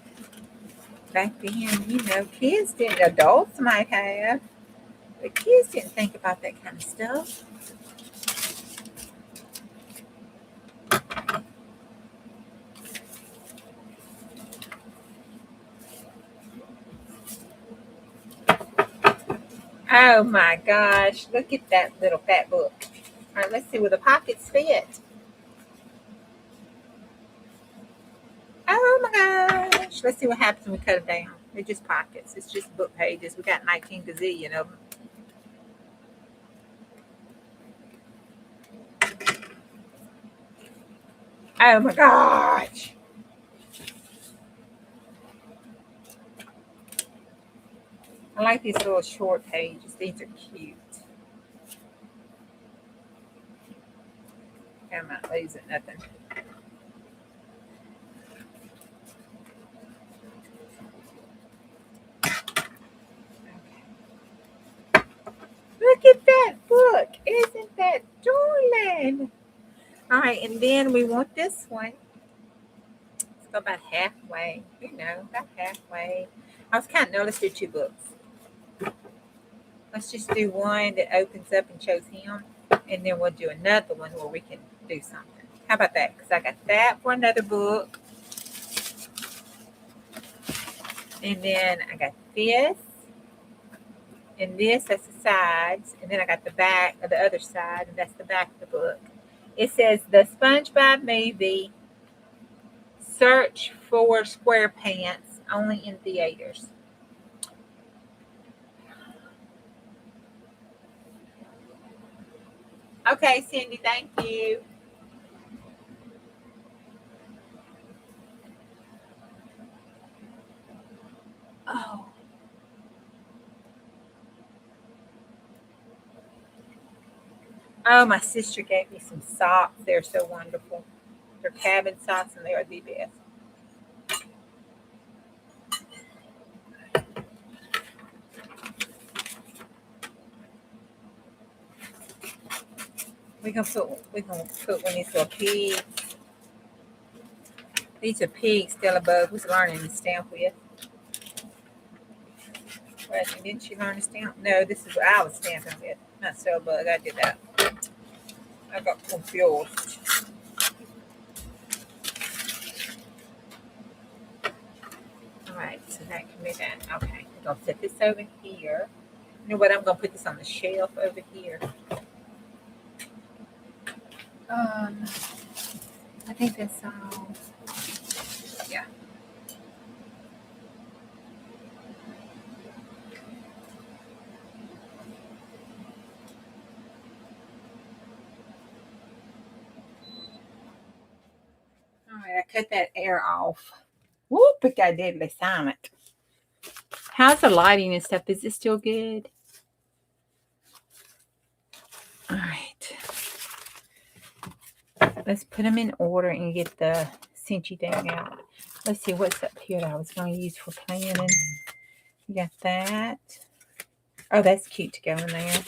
Back then, kids didn't, adults might have, but kids didn't think about that kind of stuff. Oh my gosh, look at that little fat book. All right, let's see, will the pockets fit? Oh my gosh. Let's see what happens when we cut them down. They're just pockets. It's just book pages. We got 19 gazillion of them. Oh my gosh. I like these little short pages. These are cute. I'm not losing nothing. Look at that book. Isn't that darling? All right, and then we want this one. Let's go about halfway. About halfway. I was counting. No, let's do two books. Let's just do one that opens up and shows him, and then we'll do another one where we can do something. How about that? Because I got that for another book. And then I got this. And this, that's the sides. And then I got the back of the other side, and that's the back of the book. It says, the SpongeBob movie, search for SquarePants, only in theaters. Okay, Cindy, thank you. Oh. Oh, my sister gave me some socks. They're so wonderful. They're cabin socks, and they are the best. We're gonna put one of these little pigs. These are pigs, Stella Bug was learning to stamp with. Well, didn't she learn to stamp? No, this is what I was stamping with. Not Stella Bug. I did that. I got confused. I'll set this over here. You know what? I'm going to put this on the shelf over here. I think that's all. Yeah. All right, I cut that air off. Whoop, it got deadly silent. How's the lighting and stuff? Is it still good? All right. Let's put them in order and get the cinchy thing out. Let's see what's up here that I was going to use for planning. We got that. Oh, that's cute to go in there.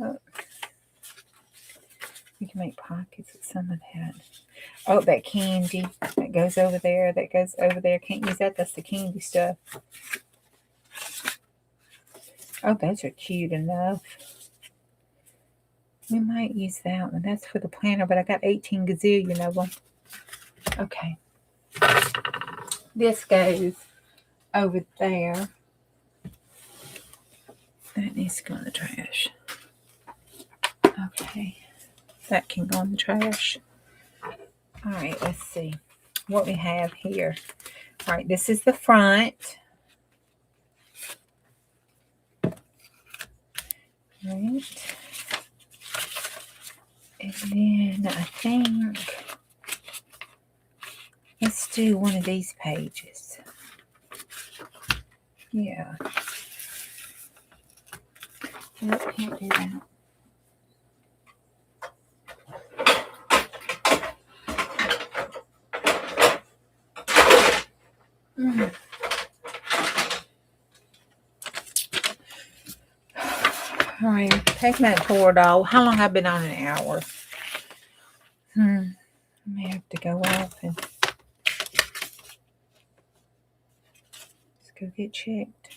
Oh. We can make pockets with some of that. Oh, that candy. That goes over there. That goes over there. Can't use that. That's the candy stuff. Oh, those are cute enough. We might use that one. That's for the planner, but I got 18 gazillion of them. Okay. This goes over there. That needs to go in the trash. Okay. That can go in the trash. All right, let's see what we have here. All right, this is the front. Right. And then I think let's do one of these pages. Yeah. Nope, can't do that. All right, taking that toward all. How long have I been on? An hour? I may have to go off and let's go get checked.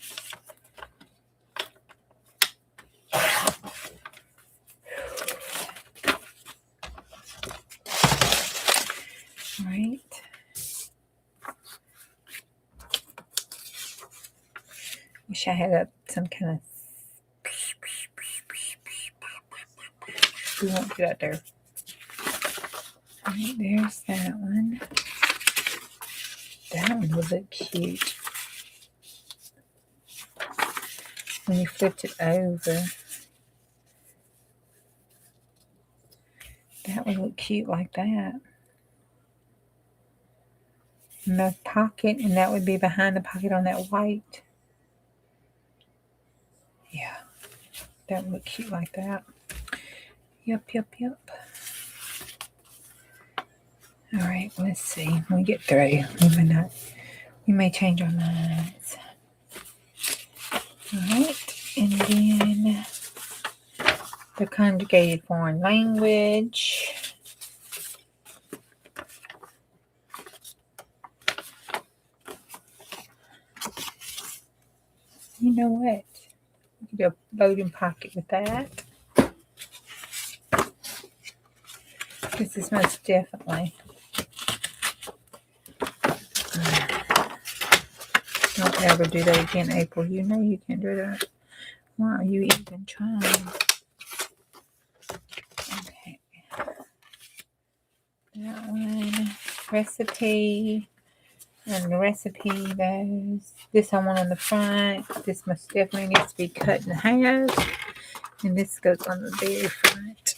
All right. Wish I had some kind of. We won't do that there. All right, there's that one. That one would look cute when you flipped it over. That would look cute like that. And the pocket, and that would be behind the pocket on that white. Yeah, that would look cute like that. Yep. All right, let's see. When we get through, we may change our minds. All right, and then the conjugated foreign language. You know what? We can do a loading pocket with that. This is most definitely. Don't ever do that again, April. You know you can't do that. Why are you even trying? Okay. That one. Recipe. And the recipe goes. This I want on the front. This most definitely needs to be cut in half. And this goes on the very front.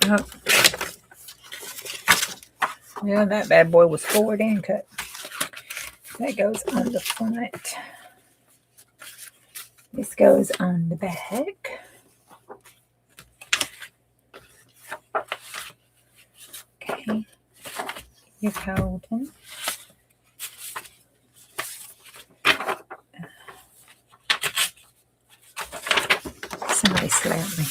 Oh. Yeah, that bad boy was forward and cut. That goes on the front. This goes on the back. Okay. You're holding. Somebody slapped me.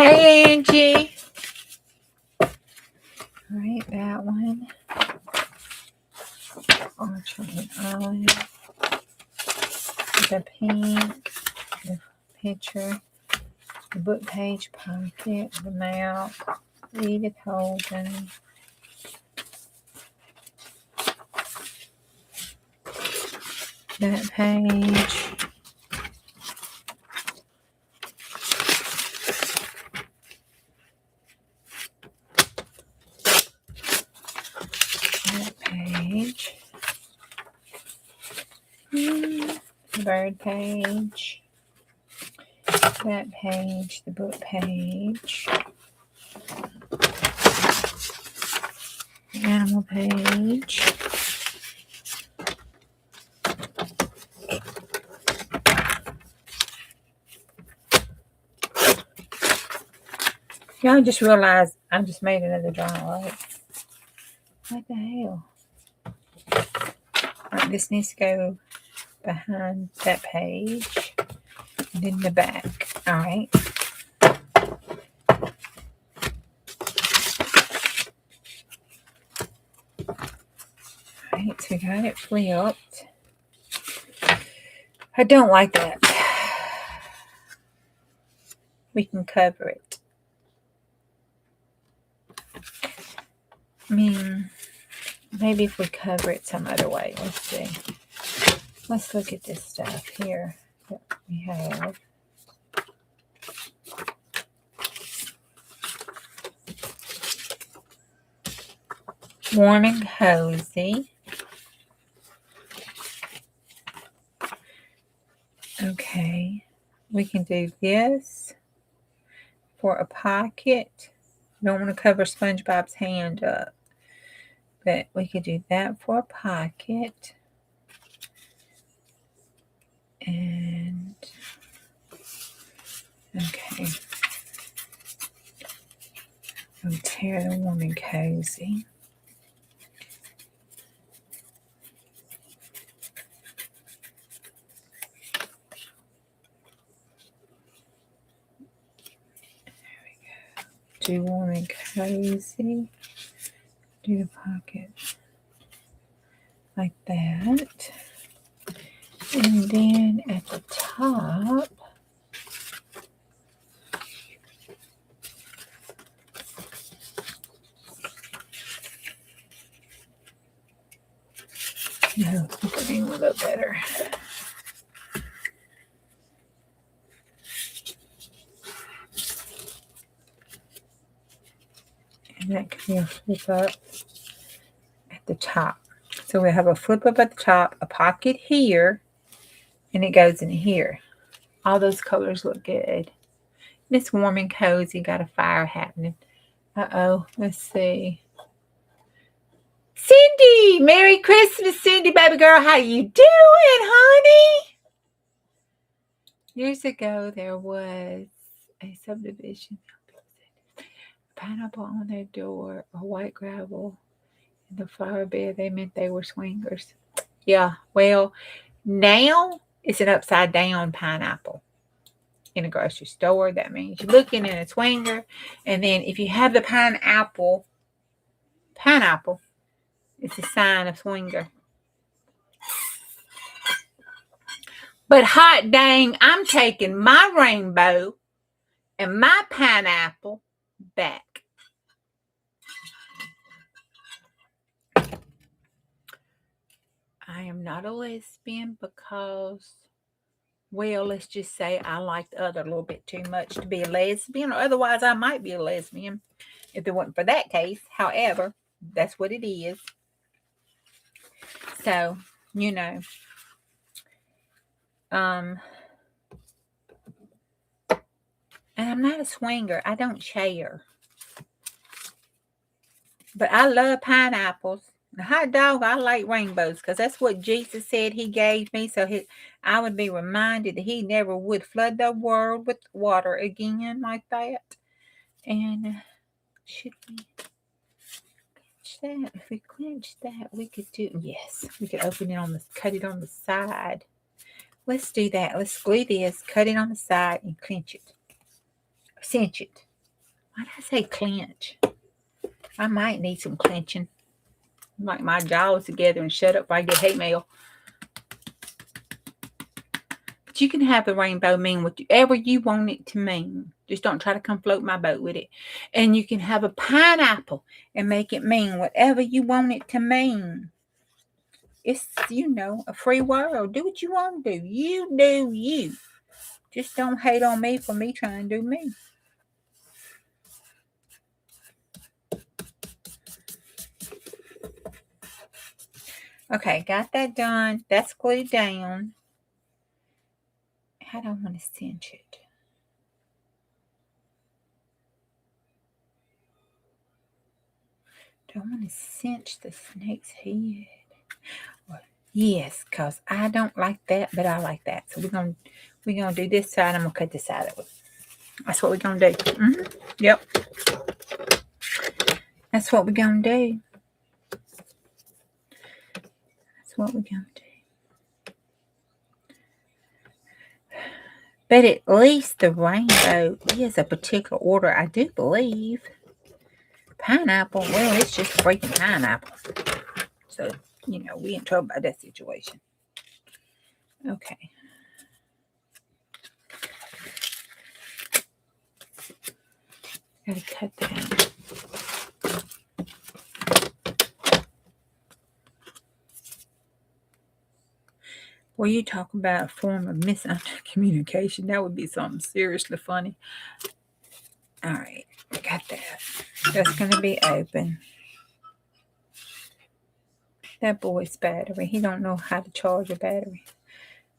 Hey, Angie. All right, that one. Orchard Olive. The pink. The picture. The book page pocket. The mouth. Edith Holden. That page. That page. The bird page. That page. The book page. The animal page. Y'all just realized I just made another drawing, right? What the hell? All right, this needs to go behind that page. And then the back. All right. All right, so we got it flipped. I don't like that. We can cover it. I mean, maybe if we cover it some other way. Let's see. Let's look at this stuff here that we have. Warm and cozy. Okay. We can do this for a pocket. Don't want to cover SpongeBob's hand up. But we could do that for a pocket. And okay. We'll tear the warm and cozy. There we go. Do warm and cozy. Do the pocket like that. And then at the top, no, look at me a little better. And that can be a flip up at the top. So we have a flip up at the top, a pocket here, and it goes in here. All those colors look good. It's warm and cozy. Got a fire happening. Uh-oh. Let's see. Cindy! Merry Christmas, Cindy, baby girl. How you doing, honey? Years ago, there was a subdivision. Pineapple on their door, or white gravel in the flower bed. They meant they were swingers. Yeah, well, now it's an upside down pineapple in a grocery store. That means you're looking at a swinger. And then if you have the pineapple, it's a sign of swinger. But hot dang, I'm taking my rainbow and my pineapple back. I am not a lesbian because, well, let's just say I like the other a little bit too much to be a lesbian, or otherwise I might be a lesbian if it wasn't for that case. However, that's what it is. So, you know, and I'm not a swinger. I don't share. But I love pineapples. The hot dog, I like rainbows because that's what Jesus said he gave me. So I would be reminded that he never would flood the world with water again like that. And should we clench that? If we clench that, we could do, yes, we could open it cut it on the side. Let's do that. Let's glue this, cut it on the side, and clench it. Cinch it. Why did I say clench? I might need some clenching. Like my jaws together and shut up if I get hate mail. But you can have the rainbow mean whatever you want it to mean. Just don't try to come float my boat with it. And you can have a pineapple and make it mean whatever you want it to mean. It's, a free world. Do what you want to do. You do you. Just don't hate on me for me trying to do me. Okay, got that done. That's glued down. How do I want to cinch it? Do I want to cinch the snake's head? Yes, because I don't like that, but I like that. So we're gonna do this side. I'm gonna cut this side of it. That's what we're gonna do. Yep. That's what we're gonna do. That's what we're gonna do. But at least the rainbow is a particular order, I do believe. Pineapple, well, it's just a freaking pineapple. So, we in trouble by that situation. Okay. Gotta cut that. Well, you talk about a form of miscommunication. That would be something seriously funny. All right, I got that. That's going to be open. That boy's battery. He don't know how to charge a battery.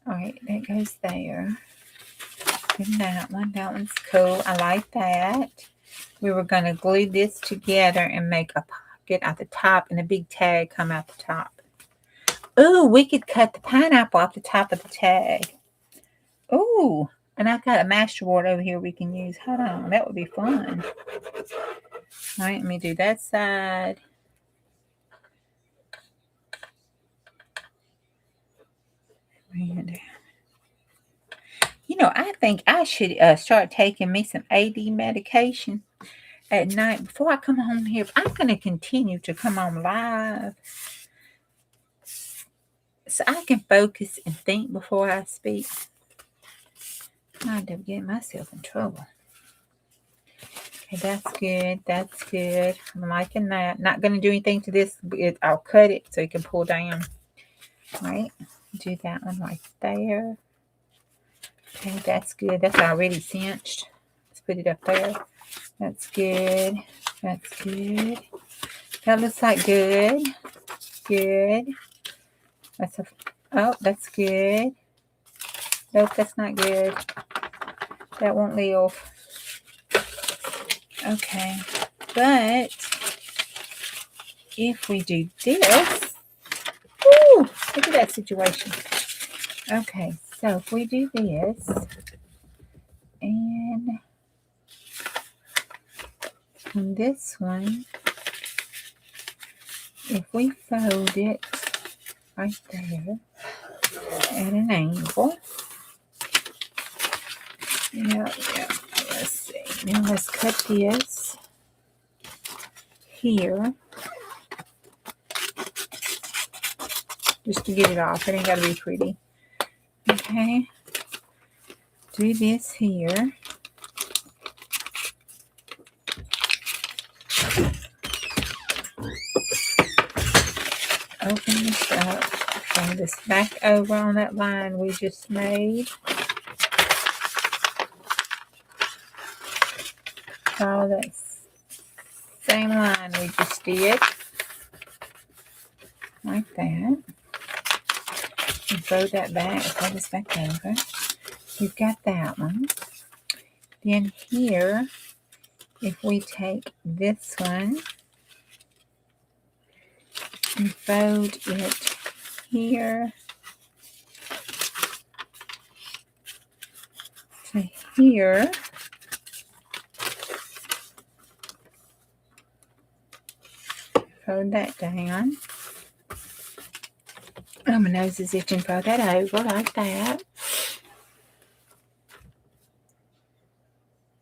All right, that goes there. And that one's cool. I like that. We were going to glue this together and make a pocket at the top and a big tag come out the top. Ooh, we could cut the pineapple off the top of the tag. Ooh, and I've got a masterboard over here we can use. Hold on, that would be fun. All right, let me do that side. And, I think I should start taking me some AD medication at night before I come home here. I'm going to continue to come on live so I can focus and think before I speak. I end up getting myself in trouble. Okay, that's good. That's good. I'm liking that. Not going to do anything to this. I'll cut it so you can pull down. All right. Do that one right there. Okay, that's good. That's already cinched. Let's put it up there. That's good. That's good. That looks like good. Good. That's good. Nope, that's not good. That won't live. Okay. But if we do this, woo, look at that situation. Okay, so if we do this, and on this one, if we fold it right there at an angle, let's see. Now let's cut this here just to get it off. It ain't got to be pretty. Okay. Do this here. Open this up. Fold this back over on that line we just made. Follow that same line we just did. Like that. And fold that back. Fold this back over. We've got that one. Then here, if we take this one and fold it here to here, fold that down. Oh, my nose is itching. Fold that over like that.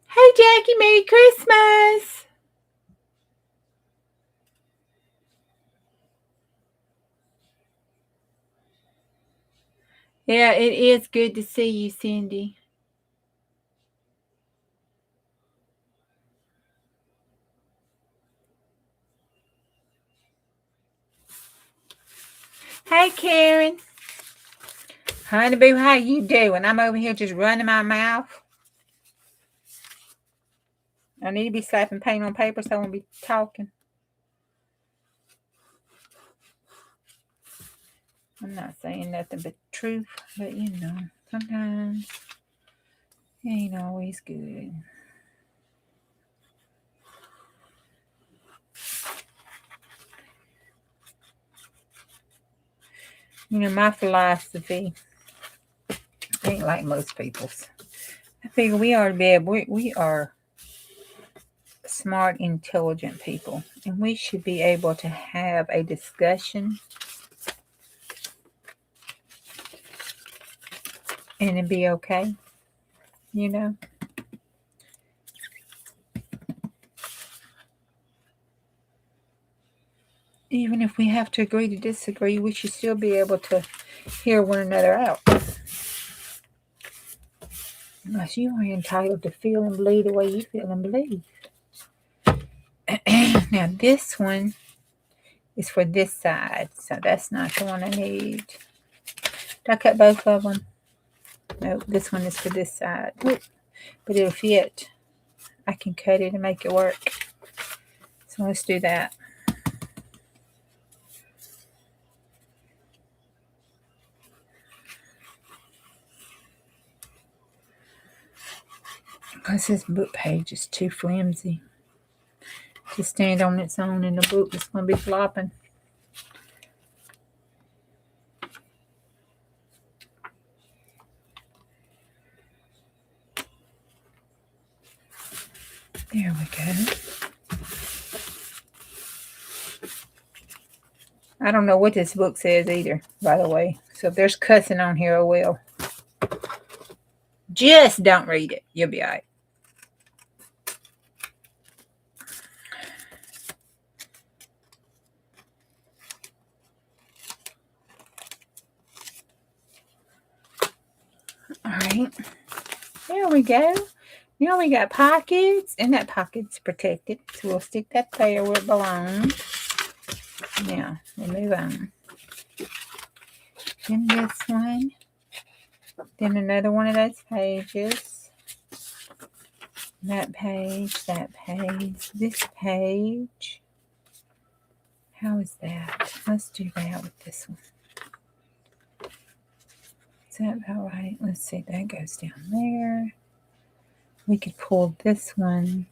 Hey, Jackie, Merry Christmas. Yeah, it is good to see you, Cindy. Hey, Karen. Honeyboo, how you doing? I'm over here just running my mouth. I need to be slapping paint on paper so I won't be talking. I'm not saying nothing but truth, but you know, sometimes it ain't always good. You know, my philosophy ain't like most people's. I figure we ought to be able, we are smart, intelligent people, and we should be able to have a discussion and it be okay, you know. Even if we have to agree to disagree, we should still be able to hear one another out. Unless you are entitled to feel and believe the way you feel and believe. Now this one is for this side, so that's not the one I need. Did I cut both of them? Nope, this one is for this side. Oop, but it'll fit. I can cut it and make it work. So let's do that. Because this book page is too flimsy to stand on its own in the book. It's going to be flopping. There we go. I don't know what this book says either, by the way. So if there's cussing on here, oh well. Just don't read it. You'll be all right. All right. There we go. Now we got pockets, and that pocket's protected. So we'll stick that there where it belongs. Now, we'll move on. Then this one. Then another one of those pages. That page, this page. How is that? Let's do that with this one. Is that about right? Let's see. That goes down there. We could pull this one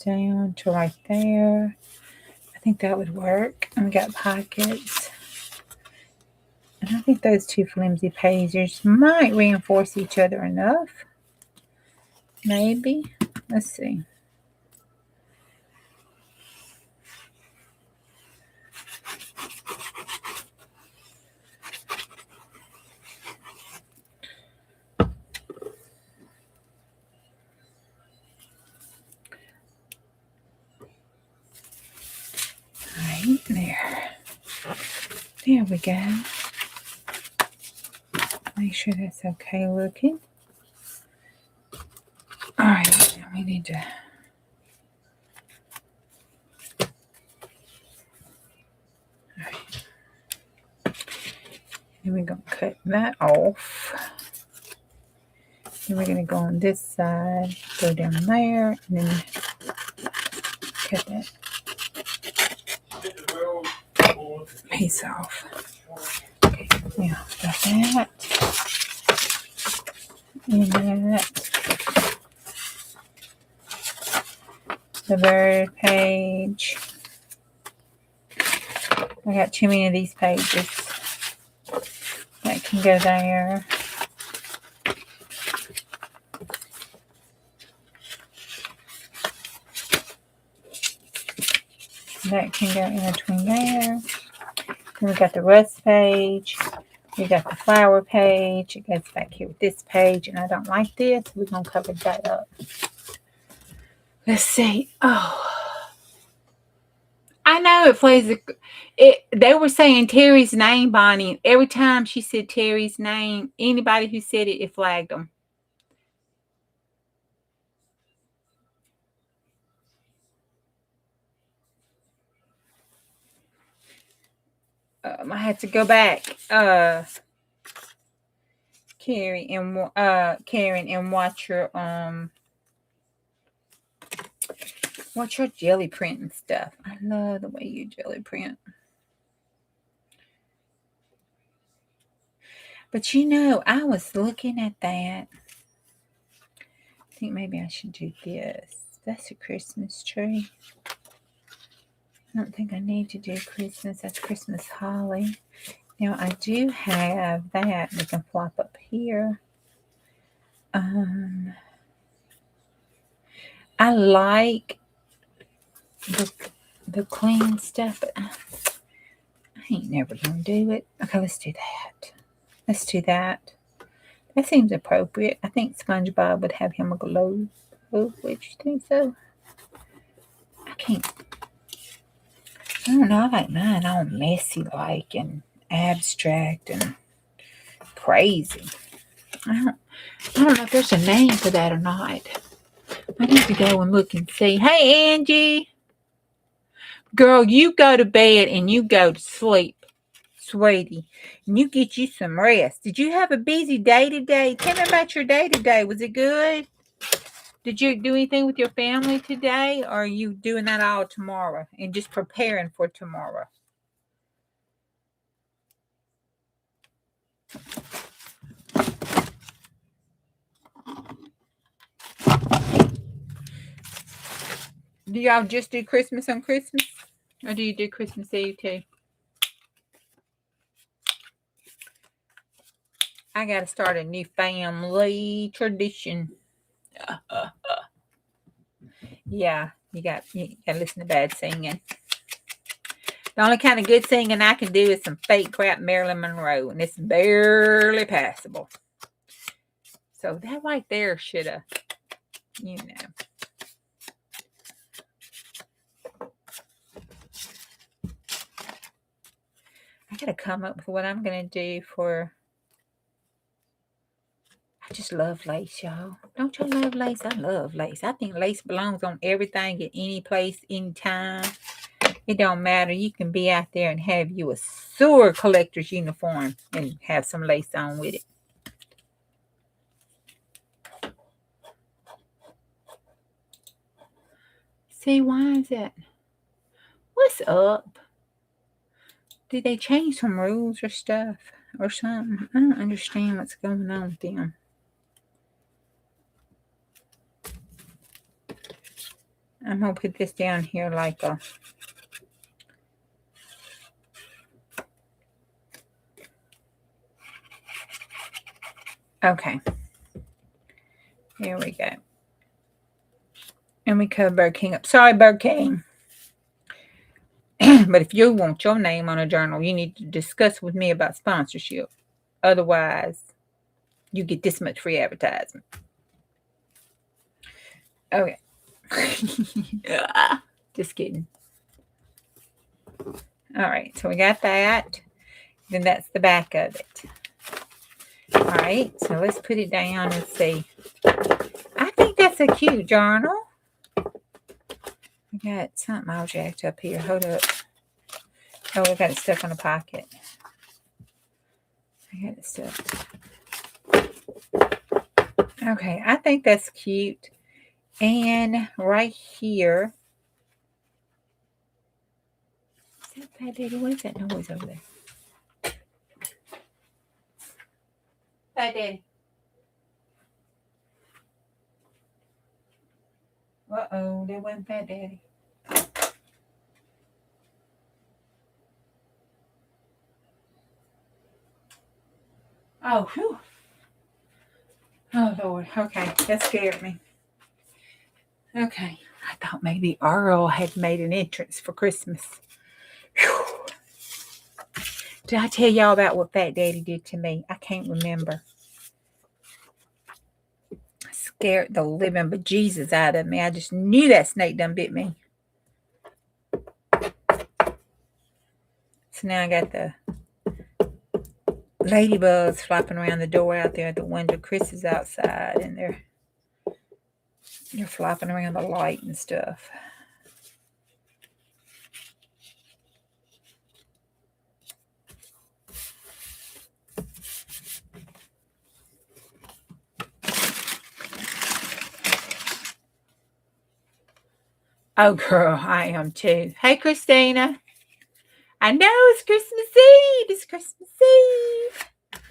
down to right there. I think that would work. And we got pockets. And I think those two flimsy pages might reinforce each other enough. Maybe. Let's see. Right there. There we go. Make sure that's okay looking. All right, we need to. All right. Then we're going to cut that off. Then we're going to go on this side, go down there, and then cut that piece off. Okay, now got that. And that. The bird page. I got too many of these pages. That can go there. That can go in between there. Then we got the rust page. We got the flower page. It goes back here with this page, and I don't like this. We're going to cover that up. Let's see. Oh, I know it plays they were saying Terry's name, Bonnie. And every time she said Terry's name, anybody who said it, it flagged them. I had to go back, Karen, and watch your jelly print and stuff. I love the way you jelly print. But I was looking at that. I think maybe I should do this. That's a Christmas tree. I don't think I need to do Christmas. That's Christmas holly. Now I do have that. We can flop up here. I like the clean stuff, but I ain't never gonna do it. Okay, let's do that. Let's do that. That seems appropriate. I think SpongeBob would have him a globe. Oh, would you think so? I can't. I don't know. I like mine all messy, like, and abstract and crazy. I don't know if there's a name for that or not. I need to go and look and see. Hey, Angie. Girl, you go to bed and you go to sleep, sweetie. And you get you some rest. Did you have a busy day today? Tell me about your day today. Was it good? Did you do anything with your family today? Or are you doing that all tomorrow and just preparing for tomorrow? Do y'all just do Christmas on Christmas? Or do you do Christmas Eve too? I got to start a new family tradition. Yeah, you got to listen to bad singing. The only kind of good singing I can do is some fake crap Marilyn Monroe, and it's barely passable. So that right there should have, I got to come up with what I'm going to do for. I just love lace, y'all. Don't y'all love lace? I love lace. I think lace belongs on everything at any place, anytime. It don't matter. You can be out there and have you a sewer collector's uniform and have some lace on with it. See, why is that? What's up? Did they change some rules or stuff or something? I don't understand what's going on with them. I'm going to put this down here like a... Okay. There we go. And we cover Bird King up. Sorry, Bird King. But if you want your name on a journal, you need to discuss with me about sponsorship. Otherwise, you get this much free advertisement. Okay. Just kidding. All right. So we got that. Then that's the back of it. All right. So let's put it down and see. I think that's a cute journal. I got something all jacked up here. Hold up. Oh, I got it stuck on a pocket. I got it stuck. Okay, I think that's cute. And right here. Is that Fat Daddy? What is that noise over there? Fat Daddy. Uh-oh, that wasn't Fat Daddy. Oh, whew. Oh, Lord. Okay, that scared me. Okay, I thought maybe Earl had made an entrance for Christmas. Whew. Did I tell y'all about what Fat Daddy did to me? I can't remember. scared the living bejesus out of me. I just knew that snake done bit me. So now I got the ladybugs flopping around the door out there at the window. Chris is outside and they're flopping around the light and stuff. Oh, girl, I am too. Hey, Christina. I know it's Christmas Eve. It's Christmas Eve.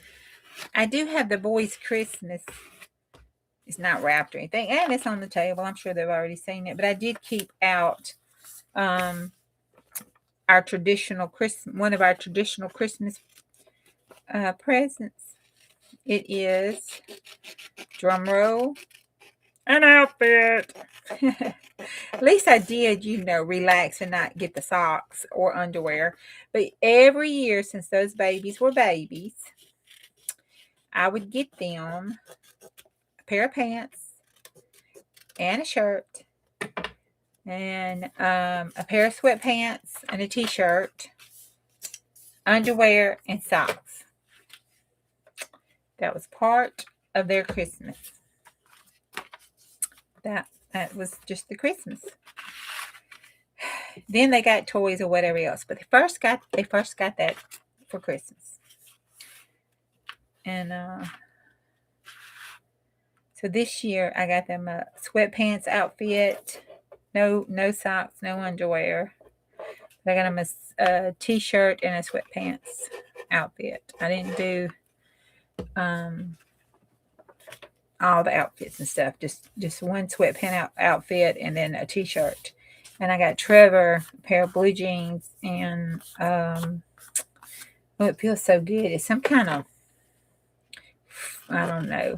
I do have the boys' Christmas. It's not wrapped or anything. And it's on the table. I'm sure they've already seen it. But I did keep out our traditional Christmas, one of our traditional Christmas presents. It is, drum roll, an outfit. At least I did, relax and not get the socks or underwear. But every year since those babies were babies, I would get them a pair of pants and a shirt and a pair of sweatpants and a t-shirt, underwear, and socks. That was part of their Christmas. That was just the Christmas. Then they got toys or whatever else, but they first got that for Christmas. And so this year I got them a sweatpants outfit, no socks, no underwear. I got them a t-shirt and a sweatpants outfit. I didn't do all the outfits and stuff. Just one sweatpants outfit and then a t-shirt. And I got Trevor a pair of blue jeans and it feels so good. It's some kind of, I don't know.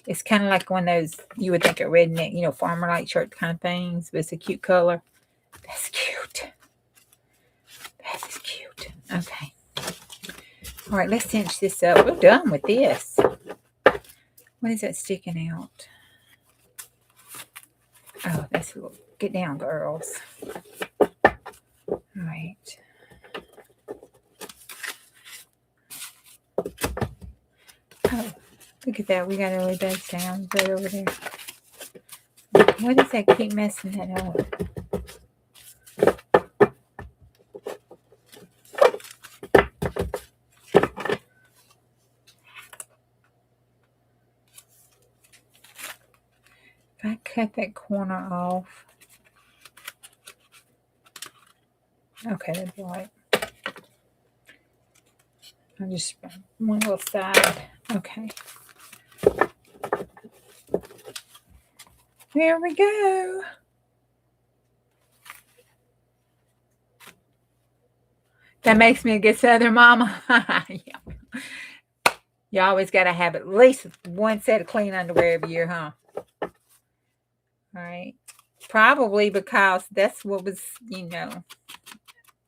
It's kind of like one of those you would think a redneck, farmer like shirt kind of things, but it's a cute color. That's cute. That is cute. Okay. All right, let's cinch this up. We're done with this. What is that sticking out? Oh, that's a little. Get down, girls. All right. Oh, look at that. We got all of those sounds right over there. What does that keep messing that up? If I cut that corner off. Okay, that'd be right. I'll just one little side. Okay. There we go. That makes me a good Southern mama. Yeah. You always got to have at least one set of clean underwear every year, huh? All right. Probably because that's what was,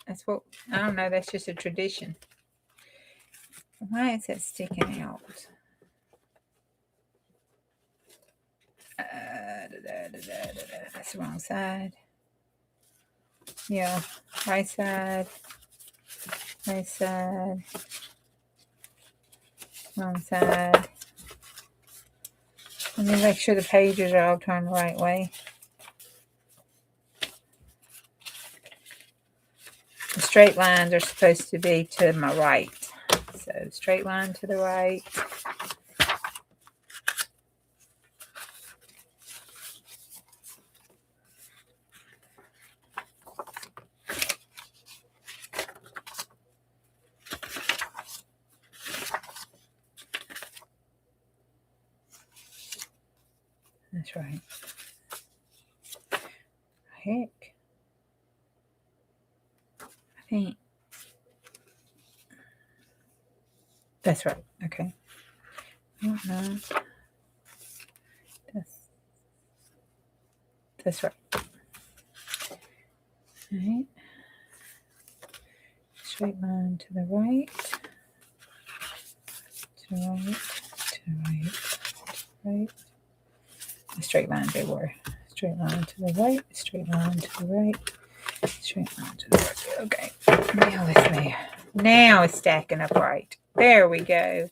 that's what, I don't know, that's just a tradition. Why is that sticking out? That's the wrong side. Yeah, right side, wrong side. Let me make sure the pages are all turned the right way. The straight lines are supposed to be to my right. So straight line to the right. That's right. Heck. I think. That's right. Okay. Oh, no. That's right. All right. Straight line to the right. To the right. To the right. Right. Straight lines everywhere. Straight line to the right. Straight line to the right. Straight line to the right. Okay. Now it's there. Now it's stacking up right. There we go.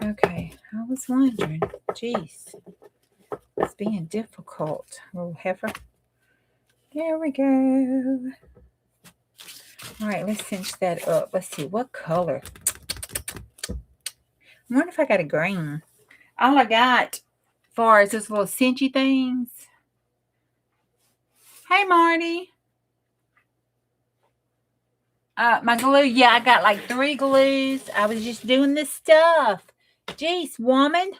Okay. I was wondering. Jeez. It's being difficult. Little heifer. There we go. All right. Let's cinch that up. Let's see. What color? I wonder if I got a green. All I got far as those little cinchy things. Hey, Marty. My glue, yeah, I got like 3 glues. I was just doing this stuff. Jeez, woman.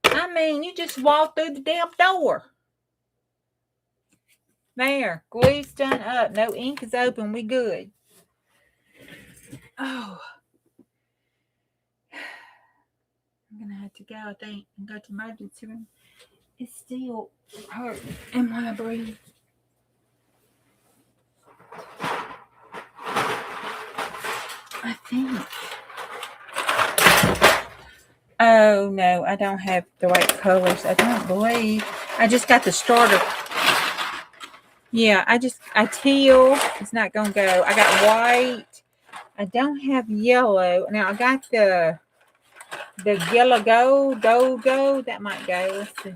I mean, you just walked through the damn door. There, glue's done up. No ink is open. We good. Oh. I'm going to have to go, I think, and go to emergency room. It's still hurting. And when I breathe. I think. Oh, no, I don't have the right colors. I don't believe. I just got the starter. Yeah, I teal. It's not going to go. I got white. I don't have yellow. Now, I got the yellow gold. That might go. Let's see.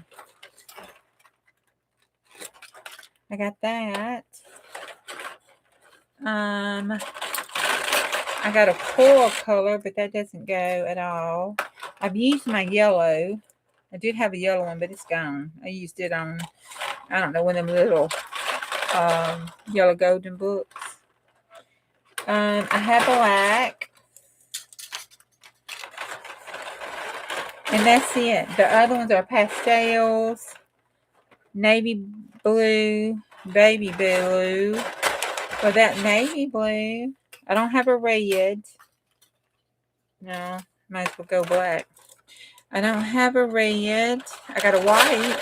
I got that. I got a coral color, but that doesn't go at all. I've used my yellow. I did have a yellow one, but it's gone. I used it on, I don't know, one of them little yellow golden books. I have black. And that's it. The other ones are pastels, navy blue, baby blue. For that navy blue, I don't have a red. No, might as well go black. I don't have a red. I got a white.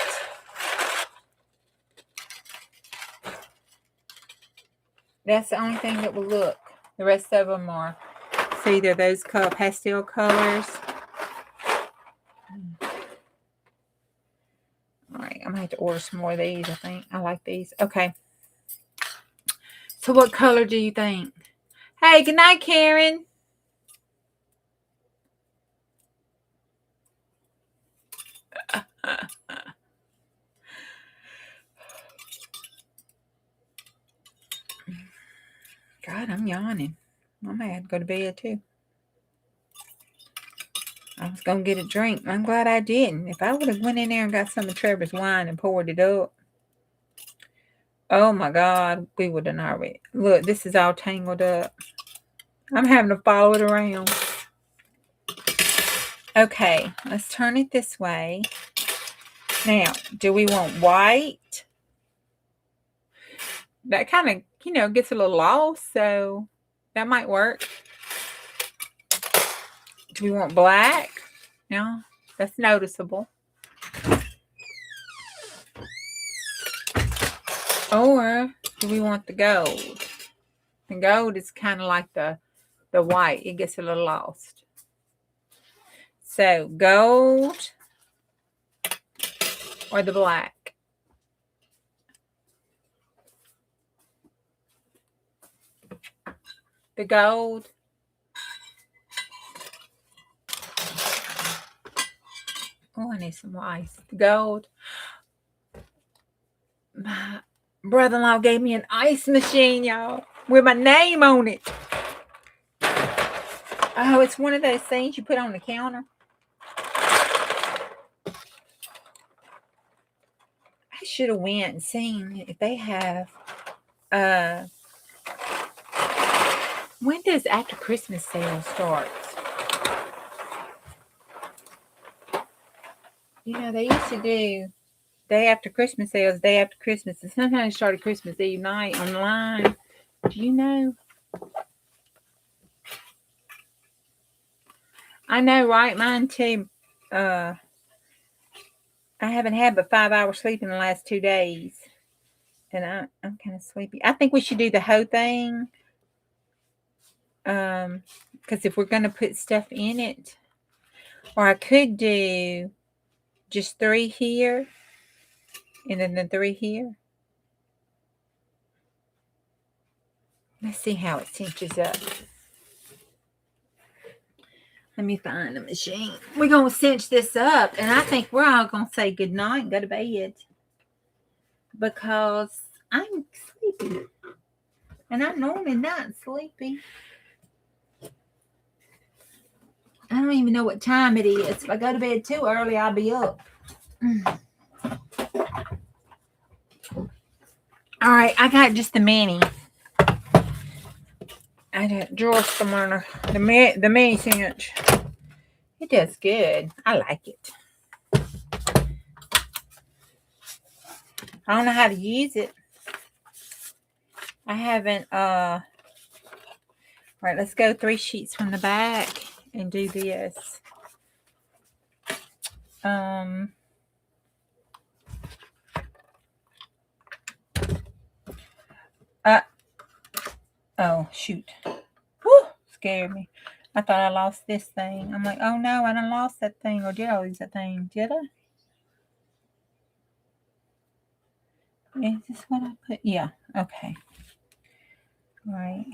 That's the only thing that will look. The rest of them are, see, they're those pastel colors. All right, I'm going to have to order some more of these, I think. I like these. Okay. So what color do you think? Hey, good night, Karen. God, I'm yawning. I might have to go to bed, too. I was going to get a drink. I'm glad I didn't. If I would have went in there and got some of Trevor's wine and poured it up, oh, my God, we would have already. Look, this is all tangled up. I'm having to follow it around. Okay, let's turn it this way. Now, do we want white? That kind of, gets a little lost, so that might work. Do we want black? No, that's noticeable. Or do we want the gold? The gold is kind of like the white. It gets a little lost. So gold or the black? The gold. Oh, I need some ice. The gold. My brother-in-law gave me an ice machine, y'all, with my name on it. Oh, it's one of those things you put on the counter. I should have went and seen if they have. When does after Christmas sale start? They used to do day after Christmas sales, day after Christmas, and sometimes started Christmas Eve night online. Do you know? I know, right? Mine too. I haven't had but 5 hours sleep in the last 2 days. And I'm kind of sleepy. I think we should do the whole thing. Because if we're going to put stuff in it, or I could do just 3 here, and then the 3 here. Let's see how it cinches up. Let me find a machine. We're going to cinch this up, and I think we're all going to say goodnight and go to bed because I'm sleepy. And I'm normally not sleepy. I don't even know what time it is. If I go to bed too early, I'll be up. All right, I got just the mini. I got drawer spanner, the mini cinch. It does good. I like it. I don't know how to use it. I haven't. All right, let's go 3 sheets from the back and do this. Oh shoot. Woo, scared me. I thought I lost this thing. I'm like, oh no, I done lost that thing. Or did I lose that thing? Did I? Is this what I put? Yeah. Okay. All right.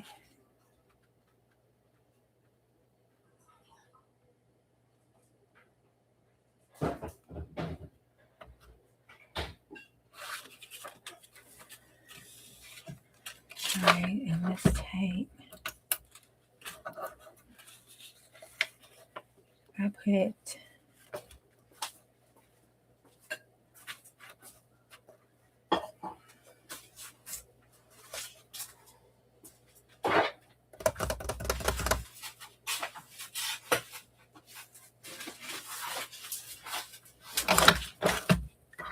All right, and let's take. I put.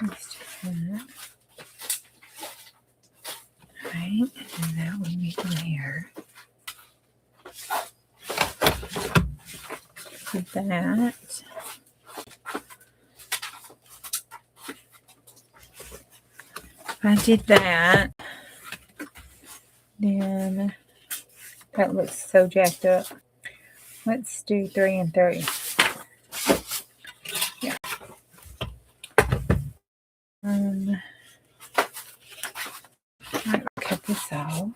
Let's do that. All right, and that will be there. Put that. I did that. Then that looks so jacked up. Let's do 3 and 3. Yeah. I'll cut this off.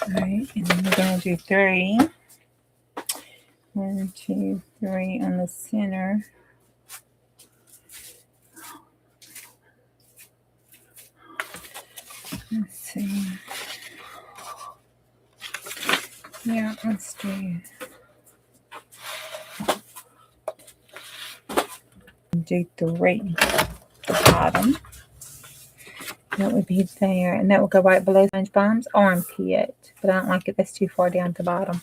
Alright, and then we're going to do 3. 1, 2, 3 on the center. Let's see. Yeah, let's do 3 at the bottom. That would be there, and that will go right below SpongeBob's armpit. But I don't like it. That's too far down at the bottom.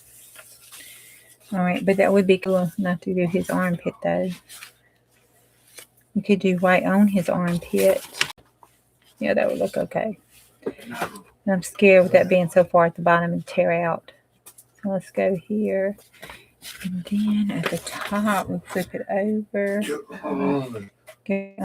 All right, but that would be cool not to do his armpit though. We could do right on his armpit. Yeah, that would look okay. And I'm scared with that being so far at the bottom and tear out. So let's go here. And then at the top, we flip it over. Get